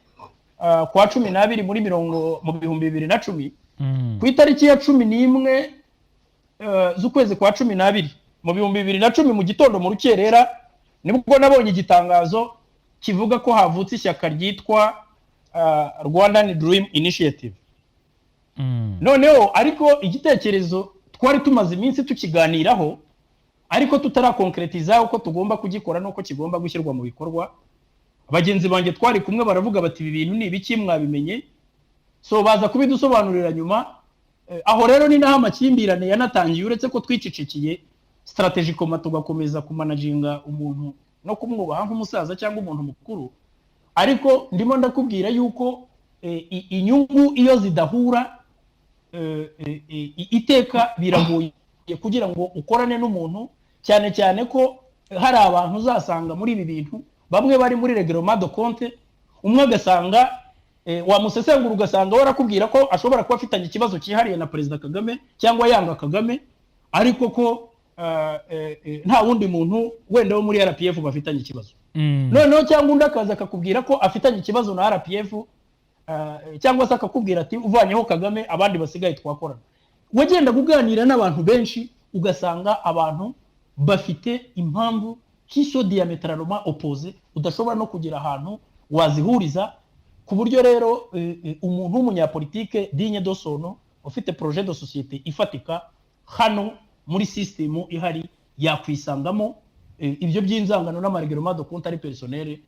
kwa 12 mu bihumbi 2010. Ku itariki ya 11 z'ukwezi kwa 12 mu bihumbi 2010 mu gitondo mu rukerera, nibwo nabonye igitangazo kivuga ko havutse ishyaka ryitwa Rwandan Dream Initiative. Noneho ariko igitekerezo twari tumaze iminsi tukiganiraho, ariko tutarakonkretiza uko tugomba kugikora nuko kigomba gushyirwa mu bikorwa. Abagenzi banjye twari kumwe baravuga bati ibi bintu ni ibiki mwabimenye? So baza kubidusobanurira nyuma. Aho rero ni naho amakimbirane yanatangiye, uretse ko twicicikiye strategically tugakomeza kumanaginga umuntu no kumwubaha nk'umusaza cyangwa umuntu mukuru. Ariko ndimo ndakubwira yuko inyungu iyo zidahura, iteka biragoye kugira ngo ukorane n'umuntu, cyane cyane ko hari abantu uzasanga muri ibi bintu bamwe bari muri reglement de compte, umwe agasanga wamusesengura ugasanga warakubwira ko ashobora kuba afitanye ikibazo cyihariye na Perezida Kagame cyangwa yanga Kagame, ariko ko nta wundi muntu wenda wo muri RPF bafitanye ikibazo. Noneho cyangwa undi akaza akakubwira ko afitanye ikibazo na RPF, cyangwa se akakubwira ati uvanyeho Kagame abandi basigaye twakorana. Wagenda kuganira n'abantu benshi ugasanga abantu bafite impamvu kiso diametralement opposé, udashobora no kugira ahantu wazihuriza, ku buryo rero umuntu w'umunyapolitike digne de son nom ufite projet de société ifatika hano muri system ihari yakwisangamo ibyo by'inzangano n'amareglement de compte ari personnel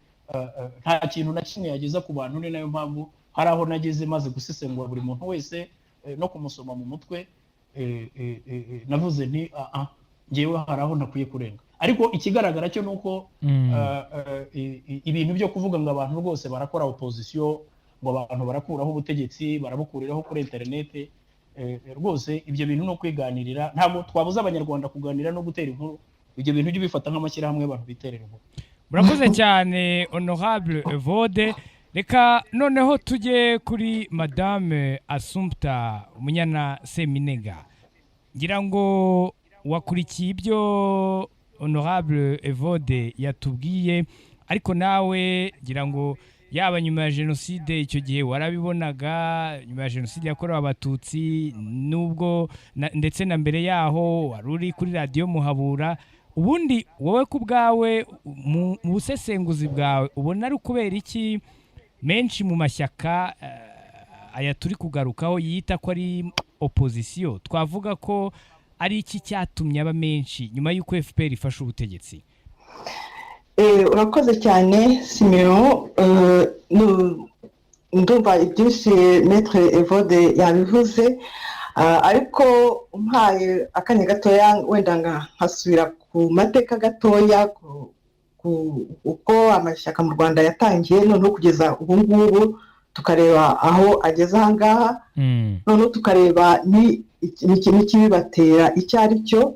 nta kintu na kimwe yageza ku bantu. Ni nayo mpamvu hari aho nageze maze gusesengura buri muntu wese no kumusoma mu mutwe, navuze nti ngewe hari aho nakwiye kurenga. Ariko ikigaragara cyo nuko ibintu byo kuvuga ngo abantu rwose barakora opposition, ngo abantu barakuraho ubutegetsi barabukuriraho kuri internet, rwose ibyo bintu no kwiganirira. Ntabwo twabuza abanyarwanda kuganira no gutera inkuru. Ibyo bintu byo bifata nk'amashyirahamwe y'abantu biterera inkuru. Murakoze cyane Honorable Evode. Reka noneho tujye kuri Madame Assumpta Umunyana Seminega. Ngira ngo wakurikiye ibyo Honorable Evode yatubwiye, ariko nawe ngira ngo yaba nyuma ya jenoside icyo gihe warabibonaga, nyuma ya jenoside yakorewe abatutsi nubwo ndetse na mbere yaho wari uri kuri radio Muhabura. Ubundi wowe ku bwawe mu busesenguzi bwawe ubona ari kubera iki menshi mu mashyaka aya turi kugarukaho yita ko ari opposition, twavuga ko ari iki cyatumye aba menshi nyuma y'uko FPR ifashe ubutegetsi? Urakoze cyane Simeon. Ndumva ibyinshi Maître Evode yabivuze, ariko umpaye akanya gatoya wenda nkasubira ku mateka gatoya uko amashyaka mu Rwanda yatangiye noneho kugeza ubu ngubu, tukareba aho ageze aha ngaha, noneho tukareba n'ikintu kibibatera icyo ari cyo.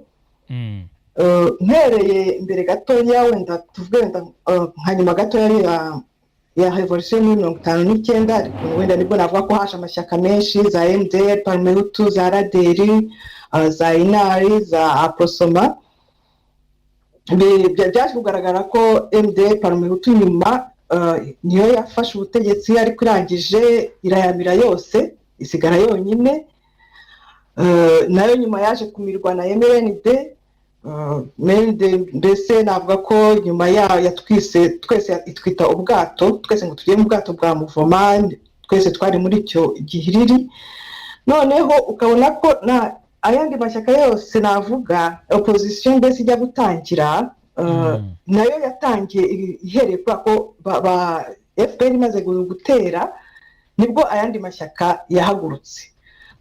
Mpereye imbere gatoya wenda tuvuge nka nyuma gatoya ya revolution muri 59, ariko wenda nibwo navuga ko haje amashyaka menshi, za MDR, Parmehutu, za Raderi, za Inari, za Aprosoma. Byaje kugaragara ko MDR, Parmehutu nyuma niyo yafashe ubutegetsi, ariko irangije irayamira yose isigara yonyine. Nayo nyuma yaje kumirwa na MRND. Ndetse navuga ko nyuma ya twese itwita ubwato, twese ngo tugiye mu bwato bwa Muvoma, twese twari muri icyo gihiriri. Noneho ukabona ko ayandi mashyaka yose navuga opposition mbese ijya gutangira, nayo yatangiye ihereye kuri ko FPR imaze gutera, nibwo ayandi mashyaka yahagurutse.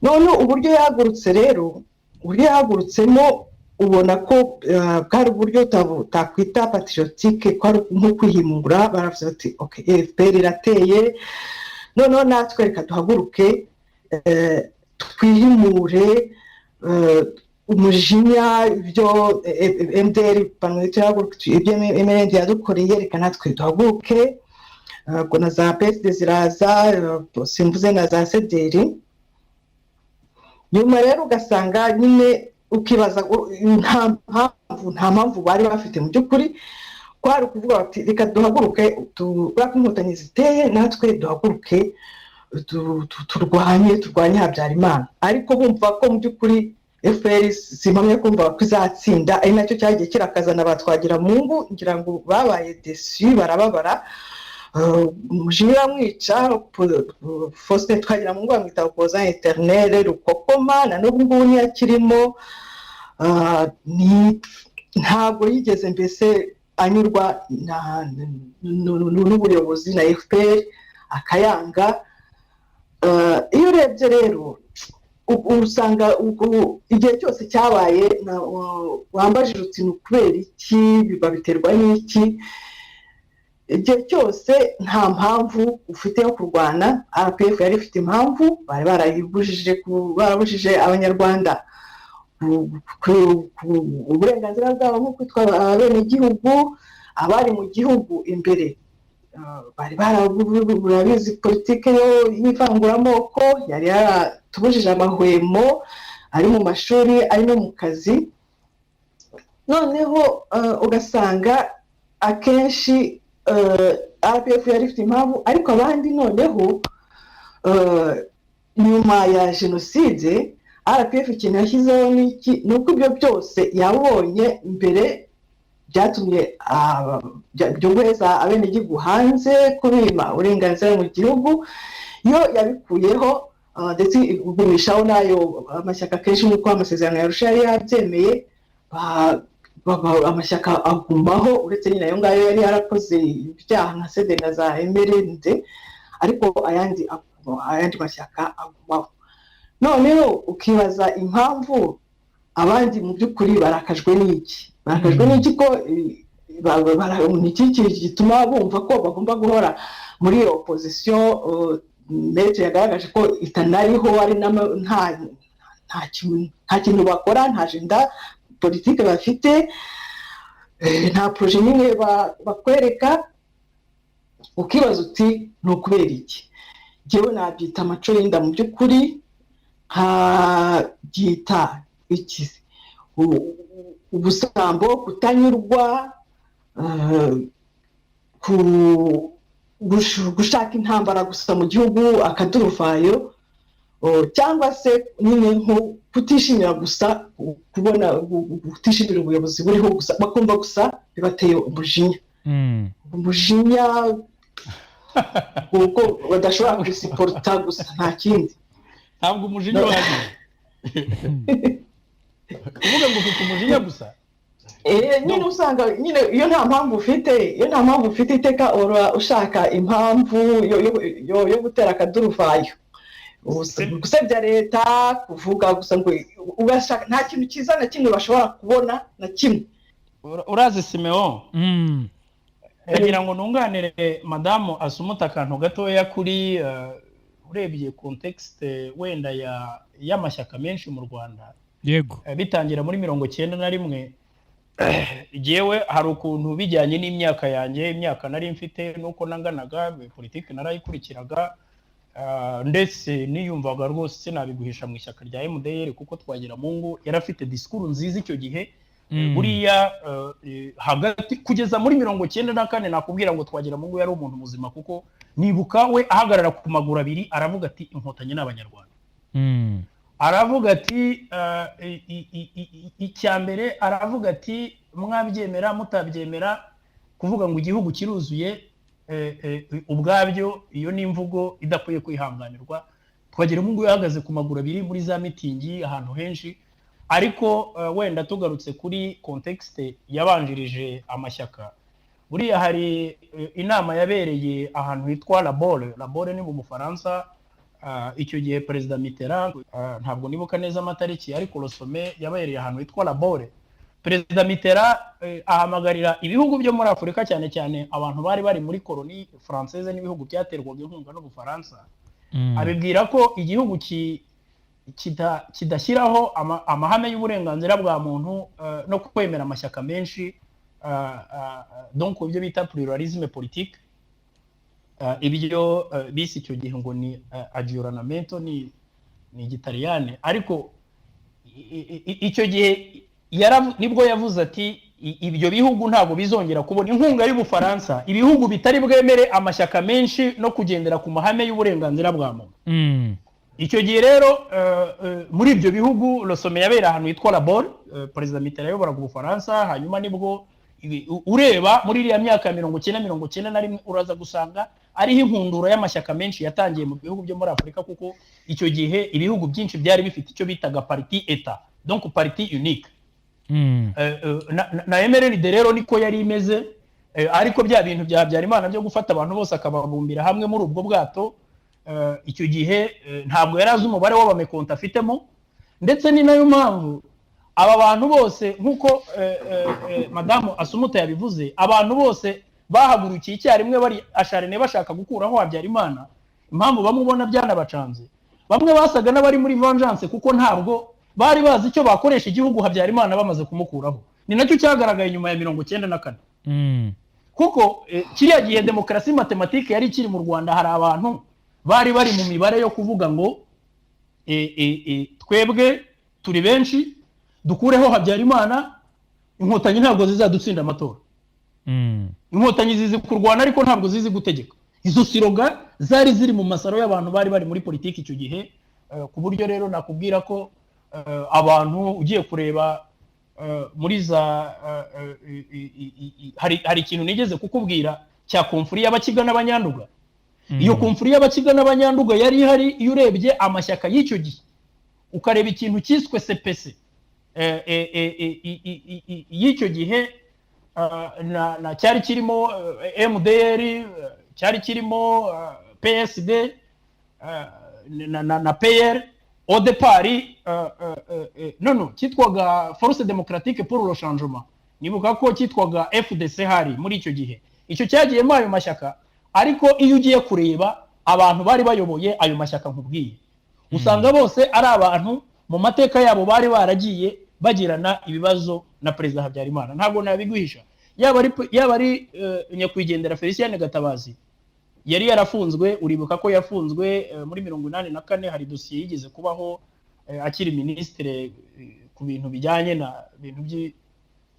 None uburyo yahagurutse rero, uburyo yahagurutsemo ubona ko bwari uburyo takwita patriotique, ko ari nko kwihimura. Baravuze bati okay, FPR irateye, noneho natwe reka duhaguruke twihimure umujinya ibyo MDR ibyo MRND yadukoreye, reka natwe duhaguruke. Ubwo na za PSD ziraza, simvuze na za Senateri. Nyuma rero ugasanga nyine ukibaza nta mpamvu bari bafite mu by'ukuri, kwari kuvuga bati reka duhaguruke turwanye inkotanyi ziteye, natwe duhaguruke turwanye Habyarimana. Ariko bumva ko mu by'ukuri FPR simpamye kumva ko izatsinda, ari nacyo cyagiye kirakazana batwagira Mungu, ngira ngo babaye déçu, barababara. Umujinya mwica Faustin twagira Mungu bamwita opposant éternel rukokoma, na n'ubu ngubu ntiyakirimo. Ntabwo yigeze mbese anyurwa n'ubuyobozi na FPR akayanga. Iyo urebye rero usanga igihe cyose cyabaye wambajije uti kubera iki, biba biterwa n'iki. Igihe cyose nta mpamvu ufite yo kurwana. RPF yari ifite impamvu, bari barabujije abanyarwanda uburenganzira bwabo nko kwitwa abenegihugu. Abari mu gihugu imbere bari barabizi politike y'ivanguramoko, yari yaratubujije amahwemo ari mu mashuri ari no mu kazi. Noneho ugasanga akenshi RPF yari ifite impamvu, ariko abandi noneho nyuma ya jenoside RPF ikintu yashyizeho ni uko ibyo byose yabonye mbere byatumye byo guheza abenegihugu hanze, kubima uburenganzira mu gihugu, yo yabikuyeho ndetse igumishaho nayo amashyaka kenshi nk'uko amasezerano ya Arusha yari yabyemeye. amashyaka agumaho uretse nyine ayo ngayo yari yarakoze ibyaha nka sede na za emerende ariko ayandi mashyaka agumaho. Noneho ukibaza impamvu abandi mu by'ukuri barakajwe n'iki ko iki gituma bumva ko bagomba guhora muri iyo opposition. Leta yagaragaje ko itanariho ari nta kintu bakora, nta agenda politike bafite, nta projet n'imwe bakwereka. Ukibaza uti ni ukubera iki? Njyewe nabyita amaco y'inda mu by'ukuri, nkabyita ikizi ubusambo, kutanyurwa, gushaka intambara gusa mu gihugu, akaduruvayo, cyangwa se nyine nko kutishimira gusa, kubona kutishimira ubuyobozi buriho gusa, bakumva gusa bibateye umujinya kuko badashobora kubisiporta gusa, nta kindi. Ntabwo umujinya waje kuvuga ngo ufite umujinya gusa. Nyine usanga nyine iyo nta mpamvu ufite iteka ushaka impamvu yo gutera akaduruvayo, gusebya leta, kuvuga gusa ngo ubashaka, nta kintu cyiza na kimwe bashobora kubona na kimwe. Urazi Simeon, ndagira ngo nunganire madamu Assumpta akantu gatoya kuri urebye context wenda y'amashyaka menshi mu Rwanda. Yego. Bitangira muri 91 jewe hari ukuntu bijyanye n'imyaka yanjye, imyaka nari mfite nuko nanganaga politike narayikurikiraga, ndetse niyumvaga rwose nabiguhisha mu ishyaka rya MDR kuko twagira Mungu yarafite discours nziza icyo gihe. Buriya hagati kugeza muri 94 nakubwira ngo twagira Mungu yari umuntu muzima, kuko nibuka we ahagarara ku maguru abiri aravuga ati inkotanyi n'abanyarwanda. Aravuga ati icyambere, aravuga ati mwabyemera mutabyemera, kuvuga ngo igihugu kiruzuye ubwabyo, iyo ni imvugo idakwiye kwihanganirwa. Twagira Mungu yahagaze ku maguru abiri muri za mitingi ahantu henshi. Ariko wenda tugarutse kuri context yabanjirije amashyaka, buriya hari inama yabereye ahantu hitwa Labore ni mu Bufaransa. Icyo gihe Perezida Mitterrand, ntabwo nibuka neza amatariki, ariko Losome yabereye ahantu hitwa Labore. Perezida Mitterrand ahamagarira ibihugu byo muri Afurika, cyane cyane abantu bari muri koloni française n'ibihugu byaterwaga inkunga n'Ubufaransa, abibwira ko igihugu kidashyiraho amahame y'uburenganzira bwa muntu no kwemera amashyaka menshi, donc ibyo bita pluralisme politique. Ibyo bisi icyo gihe ngo ni aggiornamento, ni Igitaliyane. Ariko icyo gihe nibwo yavuze ati ibyo bihugu ntabwo bizongera kubona inkunga y'Ubufaransa, ibihugu bitari bwemere amashyaka menshi no kugendera ku mahame y'uburenganzira bwa muntu. Icyo gihe rero muri ibyo bihugu Losome yabera ahantu hitwa Labore, Perezida Mitterrand yayoboraga Ubufaransa. Hanyuma nibwo ureba muri iriya myaka ya 1991 uraza gusanga ariho inkundura y'amashyaka menshi yatangiye mu bihugu byo muri Afurika, kuko icyo gihe ibihugu byinshi byari bifite icyo bitaga parti etat, donc parti unique. Na MRND rero niko yari imeze, ariko bya bintu bya Habyarimana byo gufata abantu bose akababumbira hamwe muri ubwo bwato, icyo gihe ntabwo yari azi umubare w'abamekonta afitemo. Ndetse ni nayo mpamvu aba bantu bose nkuko madamu Assumpta yabivuze, abantu bose bahagurukiye icyarimwe bari asharene bashaka gukuraho Habyarimana. Impamvu bamubona byanabacanze, bamwe basaga n'abari muri vengeance, kuko ntabwo bari bazi icyo bakoresha igihugu Habyarimana bamaze kumukuraho. Ni nacyo cyagaragaye nyuma ya 94. Kuko kiriya gihe demokarasi matematike yari kiri mu Rwanda, hari abantu bari mu mibare yo kuvuga ngo twebwe turi benshi, dukureho Habyarimana, inkotanyi ntabwo zizadutsinda amatora. Inkotanyi zizi kurwana ariko ntabwo zizi gutegeka. Izo siroga zari ziri mu masaro y'abantu bari muri politiki icyo gihe, ku buryo rero nakubwira ko abantu ugiye kureba muri za hari ikintu nigeze kukubwira cya konfuri y'Abakiga n'Abanyanduga. Iyo konfuri y'Abakiga n'Abanyanduga yari ihari iyo urebye amashyaka y'icyo gihe, ukareba ikintu cyiswe CPC. y'icyo gihe na cyari kirimo MDR, cyari kirimo PSD na PR au départ cyitwaga Force Démocratique pour le Changement, nibuka ko cyitwaga FDC hari muri icyo gihe. Icyo cyagiyemo ayo mashyaka, ariko iyo ugiye kureba abantu bari bayoboye ayo mashyaka nkubwiye, usanga bose ari abantu mu mateka yabo bari baragiye bagirana ibibazo na Perezida Habyarimana. Ntabwo nabiguhisha, yaba ari nyakwigendera Felicien Gatabazi yari yarafunzwe. Uribuka ko yafunzwe muri 1984, hari dosiye yigeze kubaho akiri ministre ku bintu bijyanye na bintu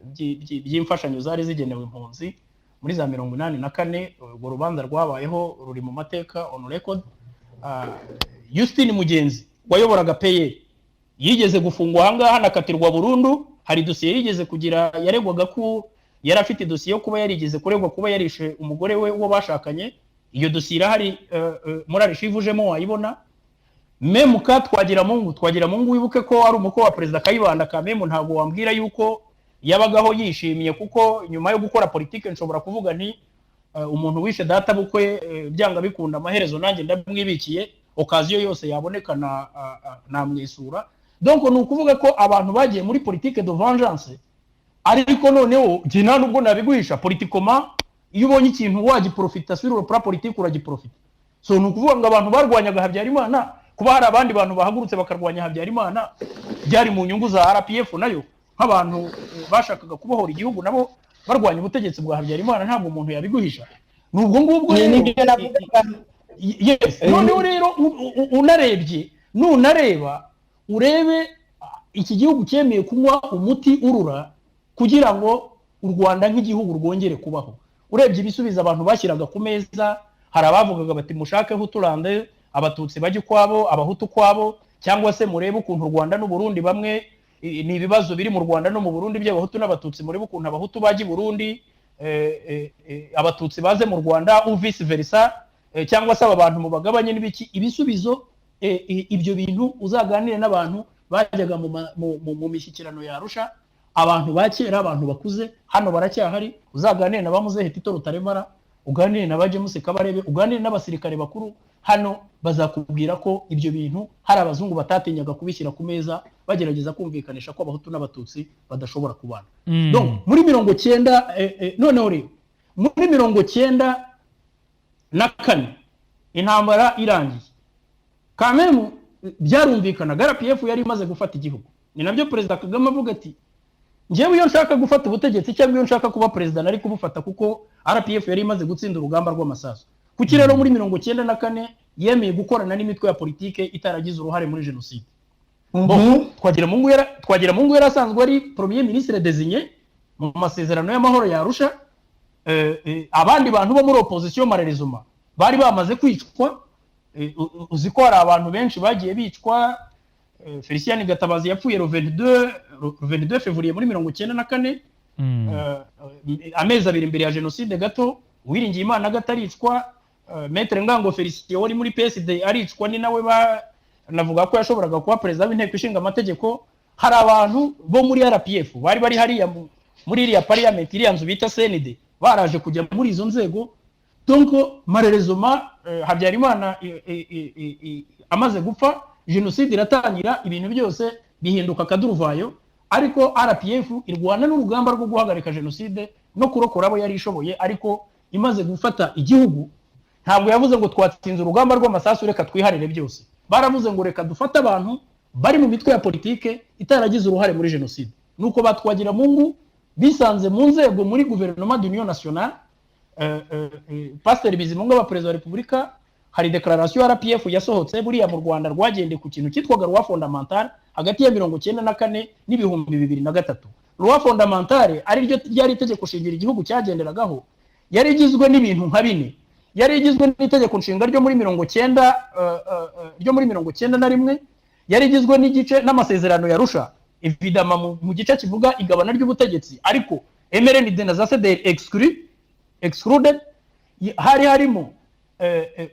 by'imfashanyo zari zigenewe impunzi muri za 1984. Urwo rubanza rwabayeho ruri mu mateka on record. Justine Mugenzi wayoboraga PER yigeze gufungwa ahangaha nakatirwa burundu. Hari dosiye yigeze kugira, yaregwaga ko yari afite dosiye yo kuba yarigeze kuregwa kuba yarishe umugore we uwo bashakanye. Iyo dosiye irahari muri archive ujemo wayibona. Memuka Twagiramungu wibuke ko ari umuko wa Perezida Kayibanda. Kamemu ntabwo wambwira yuko yabagaho yishimiye, kuko nyuma yo gukora politike nshobora kuvuga nti umuntu wishe data bukwe byanga bikunda amaherezo nanjye ndamwibikiye, okaziyo yose yaboneka na mwisura. Donc ni ukuvuga ko abantu bagiye muri politique de vengeance, ariko noneho jina nubwo nabiguhisha politikoma, iyo ubonye ikintu wagiprofita sur le plan politique uragiprofita. So ni ukuvuga ngo abantu barwanyaga Habyarimana, kuba hari abandi bantu bahagurutse bakarwanya Habyarimana byari mu nyungu za RPF, nayo nk'abantu bashakaga kubohora igihugu nabo barwanya ubutegetsi bwa Habyarimana. Ntabwo umuntu yabiguhisha. Nubwo ngubwo yes. Noneho rero unarebye nunareba urebe iki gihugu cyemeye kunywa umuti urura kugira ngo u Rwanda nk'igihugu rwongere kubaho. Urebye ibisubiza abantu bashyiraga ku meza, hari abavugaga bati mushake Huturande, abatutsi bajye kwabo, abahutu kwabo, cyangwa se murebe ukuntu u Rwanda n'u Burundi bamwe ni ibibazo biri mu Rwanda no mu Burundi by'abahutu n'abatutsi, murebe ukuntu abahutu baje Burundi, abatutsi baze mu Rwanda ou vice versa, cyangwa se aba bantu mu bagabanye n'ibiki. Ibisubizo ibyo bintu uzaganire n'abantu bajyaga mu mishyikirano yarusha, abantu bakera, abantu bakuze hano baracyahari. Uzaganire na bamuzehe Tito Rutaremara, uganire na baje Museka Barebe, uganire n'abasirikare bakuru hano, bazakubwira ko ibyo bintu hari abazungu batatinyaga kubishyira ku meza bagerageza kumvikanisha ko abahutu n'abatutsi badashobora kubana. Donc muri 90 noneho rero muri 94 intambara irangiye, kamemu byarumvikana RPF yari imaze gufata igihugu. Ni nabyo Perezida Kagame avuga ati njyewe iyo nshaka gufata ubutegetsi cyangwa iyo nshaka kuba perezida nari kubufata, kuko RPF yari imaze gutsinda urugamba rw'amasasu. Kuki rero muri 94 yemeye gukorana n'imitwe ya politike itaragize uruhare muri jenoside. Twagiramungu yari asanzwe ari premier ministre désigné mu masezerano y'amahoro yarusha. Abandi bantu bo muri opposition marerezuma bari bamaze kwicwa. Uziko hari abantu benshi bagiye bicwa. Felicien Gatabazi yapfuye le 22 février muri 94, amezi abiri imbere ya jenoside gato. Uwizeyimana gataricwa, Maître Ngango Felicien wari muri PSD aricwa, ni nawe navuga ko yashoboraga kuba perezida w'inteko ishinga amategeko. Hari abantu bo muri RPF bari hariya muri iriya parliament, iriya nzu bita CND, baraje kujya muri izo nzego. Donc malheureusement Habyarimana amaze gupfa, jenoside iratangira, ibintu byose bihinduka akaduruvayo. Ariko RPF irwana n'urugamba rwo guhagarika jenoside no kurokora abo yari ishoboye, ariko imaze gufata igihugu ntabwo yavuze ngo twatsinze urugamba rw'amasasu reka twiharire byose. Baravuze ngo reka dufate abantu bari mu mitwe ya politike itaragize uruhare muri jenoside. Nuko Twagiramungu bisanze mu nzego muri gouvernement d'union nationale. Pasteur Bizimungu wa Perezida wa Repubulika, hari declaration ya RPF yasohotse buriya mu Rwanda rwagendeye ku kintu cyitwaga loi fondamentale hagati ya 1994 n'2003. Loi fondamentale ari ryo ryari itegeko shingira igihugu cyagenderagaho, yari igizwe n'ibintu nka bine. Yari igizwe n'itegeko nshinga ryo muri 1991, yari igizwe n'igice n'amasezerano yarusha évidemment mu gice kivuga igabana ry'ubutegetsi, ariko MRND na za CDR excluded. Hari harimo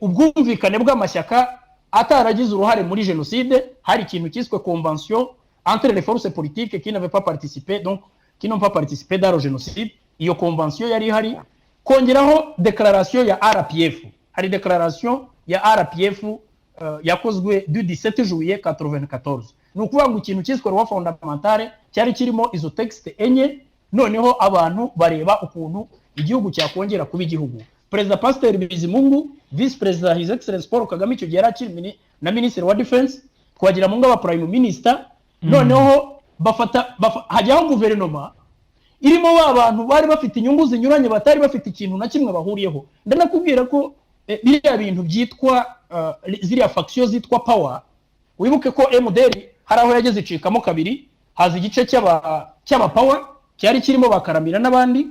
ubwumvikane bw'amashyaka ataragize uruhare muri jenoside. Hari ikintu cyiswe convention entre les forces politiques qui n'avaient pas participé, donc qui n'ont pas participé dans le génocide. Iyo convention yari ihari, kongeraho declaration ya RPF. Hari declaration ya RPF yakozwe du 17 juillet 94. Ni ukuvuga ngo ikintu cyiswe loi fondamentale cyari kirimo izo texte enye, noneho abantu bareba ukuntu igihugu cyakongera kuba igihugu. Perezida Pasteur Bizimungu, Vice President His Excellency Paul Kagame icyo gihe yari akiri na Minister wa Defense, Twagiramungu aba Prime Minister, noneho hajyaho guverinoma irimo abantu bari bafite inyungu zinyuranye, batari bafite ikintu na kimwe bahuriyeho. Ndanakubwira ko biriya bintu byitwa ziriya faction zitwa power, wibuke ko MDR hari aho yageze icikamo kabiri, haza igice cy'aba power cyari kirimo bakaramira n'abandi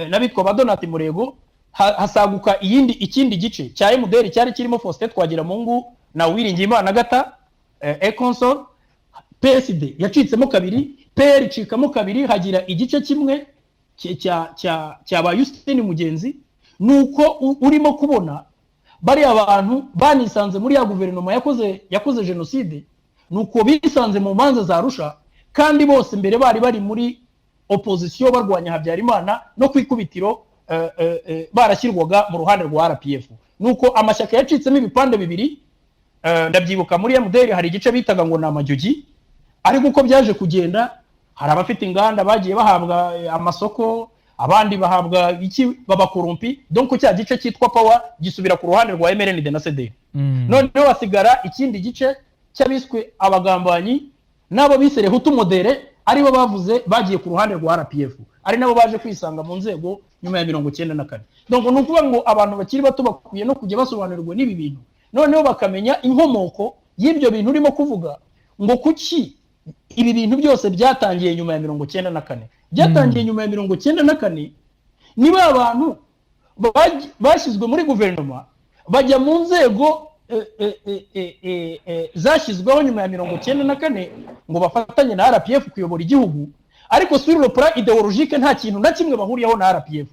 n'abitwa badonati murego, hasaguka ikindi gice cya MDR cyari kirimo Faustin Twagiramungu na Uwizeyimana gata consort. PSD yacitsemo kabiri, PR icikamo kabiri, hagira igice kimwe cya ba Justine Mugenzi. Nuko urimo kubona bari abantu banisanze muri ya guverinoma yakoze genocide, nuko bisanze mu manza za Arusha, kandi bose mbere bari muri opposition barwanya Habyarimana no kwikubitiro barashyirwaga mu ruhande rwa RPF. Nuko amashyaka yacitsemo ibipande bibiri. Ndabyibuka muri MDR hari igice bitaga ngo n'amajyogi, ariko uko byaje kugenda hari abafite inganda bagiye bahabwa amasoko, abandi bahabwa babakorumpi, donc cya gice cyitwa power gisubira ku ruhande rwa MRND na CDR. Noneho hasigara ikindi gice cy'abiswe abagambanyi n'abo bise Hutu modere, aribo bagiye ku ruhande rwa RPF, ari nabo baje kwisanga mu nzego nyuma ya 1994. Donc ni ukuvuga ngo abantu bakiri bato bakwiye no kujya basobanurirwa n'ibi bintu, noneho bakamenya inkomoko y'ibyo bintu urimo kuvuga, ngo kuki ibi bintu byose byatangiye nyuma ya 1994. Byatangiye nyuma ya 1994 niba abantu bashyizwe muri guverinoma bajya mu nzego zashyizweho nyuma ya 1994 ngo bafatanye na RPF kuyobora igihugu, ariko sur le plan idéologique nta kintu na kimwe bahuriyeho na RPF.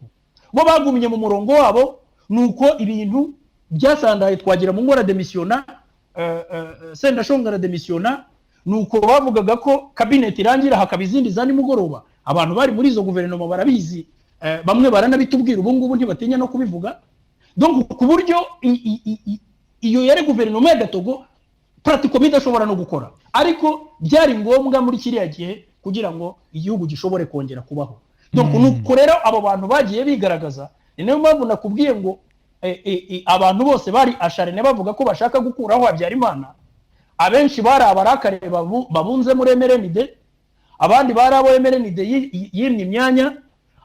Bo bagumye mu murongo wabo, nuko ibintu byasandaye. Twagiramungu arademisiona, Sendashonga arademisiona, nuko bavugaga ko cabinet irangira hakaba izindi za nimugoroba. Abantu bari muri izo guverinoma barabizi, bamwe baranabitubwira ubu ngubu ntibatinya no kubivuga. Donc ku buryo iyo yari guverinoma ya Gatogo pratiquement idashobora no gukora, ariko byari ngombwa muri kiriya gihe kugira ngo igihugu gishobore kongera kubaho. Donc nuko rero abo bantu bagiye bigaragaza, ni nayo mpamvu nakubwiye ngo abantu bose bari asharene bavuga ko bashaka gukuraho Habyarimana. Abenshi bari abarakare babunze muri MRND, abandi bari abo MRND yimye imyanya,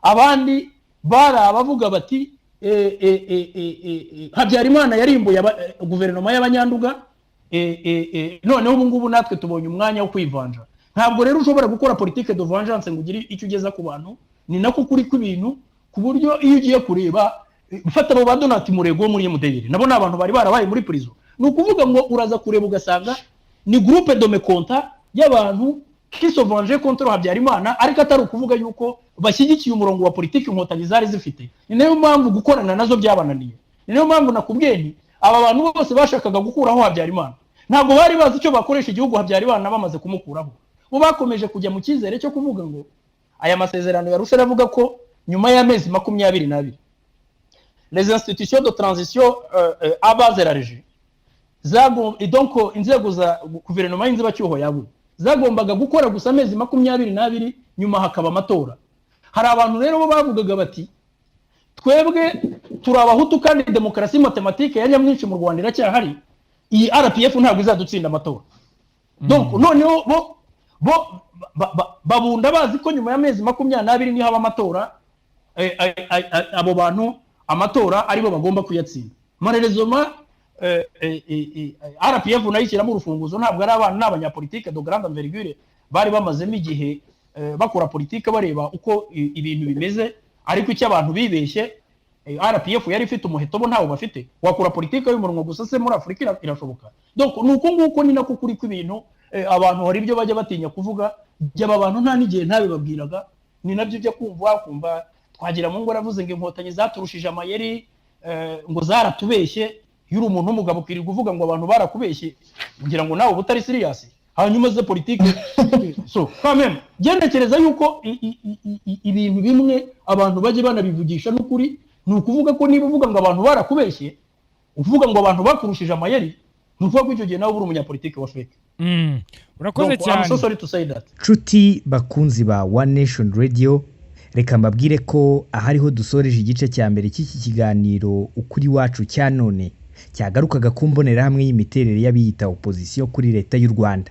abandi bari abavuga bati Habyarimana yarimbuye guverinoma y'abanyanduga, noneho ubu ngubu natwe tubonye umwanya wo kwivanja. Ntabwo rero ushobora gukora politique de vengeance ngo ugire icyo ugeza ku bantu. Ni nako kuri kw'ibintu, ku buryo iyo ugiye kureba ufata abo badonati murego muri MDR, nabo ni abantu bari barabaye muri prison. Ni ukuvuga ngo uraza kureba ugasanga ni groupe de mécontents y'abantu qui se vengeaient contre Habyarimana, ariko atari ukuvuga yuko bashyigikiye umurongo wa politiki inkotanyi zari zifite. Ni nayo mpamvu gukorana nazo byabananiye. Ni nayo mpamvu nakubwiye nti aba bantu bose bashakaga gukuraho Habyarimana ntabwo bari bazi icyo bakoresha igihugu Habyarimana bamaze kumukuraho. Bo bakomeje kujya mu cyizere cyo kuvuga ngo aya masezerano yarusha aravuga ko nyuma y'amezi 22 les institutions de transition à base de la régie donc inzego za guverinoma y'inzibacyuho yabu zagombaga gukora gusa amezi 22 nyuma hakaba amatora. Hari abantu rero bo bavugaga bati twebwe turabahutu kandi demokarasi matematique ya nyamwinshi mu Rwanda iracyahari, iyi RPF ntabwo izadutsinda amatora. Donc noneho babunda bazi ko nyuma y'amezi 22 niho haba amatora, abo bantu amatora aribo bagomba kuyatsinda. Malheureusement RPF nayo ishyiramo urufunguzo, ntabwo ari abantu n'abanyapolitike de grande envergure bari bamazemo igihe bakora politike bareba uko ibintu bimeze, ariko icyo abantu bibeshye RPF yari ifite umuheto bo ntawo bafite. Wakora politike y'umurongo gusa se muri Afrika irashoboka. Donc nuko nguko ni nako kuri kw'ibintu. Abantu hari ibyo bajya batinya kuvuga, byaba abantu nta n'igihe ntabibabwiraga, ni nabyo byo kumva Twagiramungu aravuze ngo inkotanyi zaturushije amayeri, ngo zaratubeshye. Yuri umuntu w'umugabo ukwiriye kuvuga ngo abantu barakubeshye, kugira ngo nawe butari serious. hanyuma ze politike so kameme gendekereza yuko ibintu bimwe abantu baje banabivugisha n'ukuri ni ukuvuga ko niba uvuga ngo abantu barakubeshye uvuga ngo abantu bakurushije amayeri nuvuga ko icyo gihe nawe uri umunyapolitike wa fake. Urakoze cyane. I'm so sorry to say that. Nshuti bakunzi ba One Nation Radio, reka mbabwire ko ahariho dusoreje igice cya mbere cy'iki kiganiro ukuri wacu cya none cyagarukaga ku mbonerahamwe y'imiterere y'abiyita opposition kuri leta y'u Rwanda.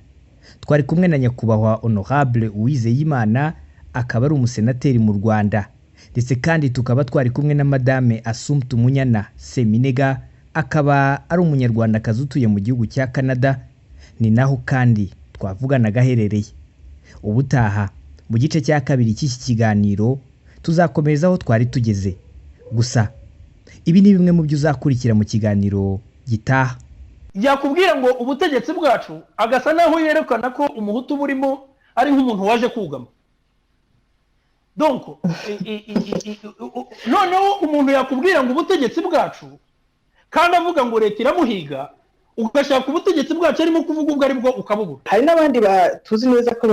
Twari kumwe na nyakubahwa Honorable Uwizeyimana, akaba ari umusenateri mu Rwanda, ndetse kandi tukaba twari kumwe na Madame Assumpta Umunyana Seminega, akaba ari umunyarwandakazi utuye mu gihugu cya Canada, ni naho kandi twavugana gaherereye. Ubutaha mu gice cya kabiri cy'iki kiganiro tuzakomeza aho twari tugeze. Gusa ibi ni bimwe mu byo uzakurikira mu kiganiro gitaha. Yakubwira ngo ubutegetsi bwacu agasa naho yerekana ko umuhutu burimo ari nk'umuntu waje kugama. Donc noneho umuntu yakubwira ngo ubutegetsi bwacu kandi avuga ngo leta iramuhiga, ugashaka ubutegetsi bwacu arimo kuvuga ubwo ari bwo ukabubura. Hari n'abandi tuzi neza ko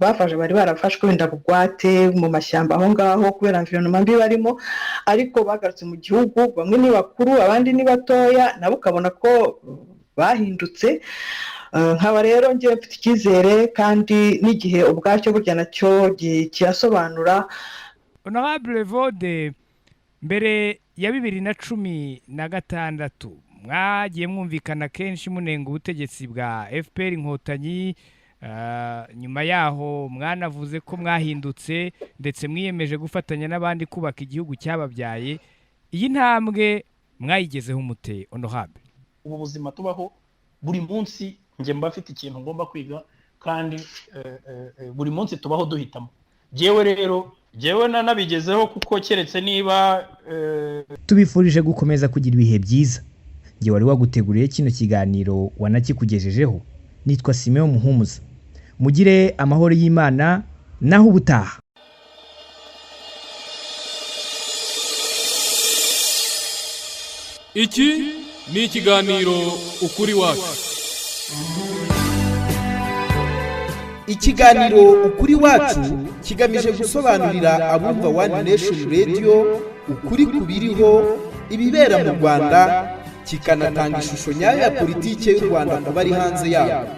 bafashe bari barafashwe wenda bugwate mu mashyamba aho ngaho kubera environnement mbi barimo, ariko bagarutse mu gihugu, bamwe ni bakuru abandi ni batoya, nabo ukabona ko bahindutse. Nkaba rero ngiye mfite icyizere kandi n'igihe ubwacyo burya nacyo kiyasobanura. Honorable Evode, mbere ya 2016 mwagiye mwumvikana kenshi munenga ubutegetsi bwa FPR Inkotanyi, nyuma yaho mwanavuze ko mwahindutse ndetse mwiyemeje gufatanya n'abandi kubaka igihugu cyababyaye. Iyi ntambwe mwayigezeho umute Honorable? Ubu buzima tubaho buri munsi nge mba afite ikintu ngomba kwiga kandi buri munsi tubaho duhitamo. Jewe rero nanabigezeho kuko keretse niba tubifurije gukomeza kugira ibihe byiza. Nge wari waguteguriye kino kiganiro wanakikugejejeho, nitwa Simeon Muhumuza. Mugire amahoro y'Imana naho ubutaha. Iki ni ikiganiro ukuri wacu. Ikiganiro ukuri wacu kigamije gusobanurira abumva One Nation Radio ukuri kubiriho ibibera mu Rwanda, kikanatanga ishusho nyayo ya politike y'u Rwanda ku bari hanze yabo.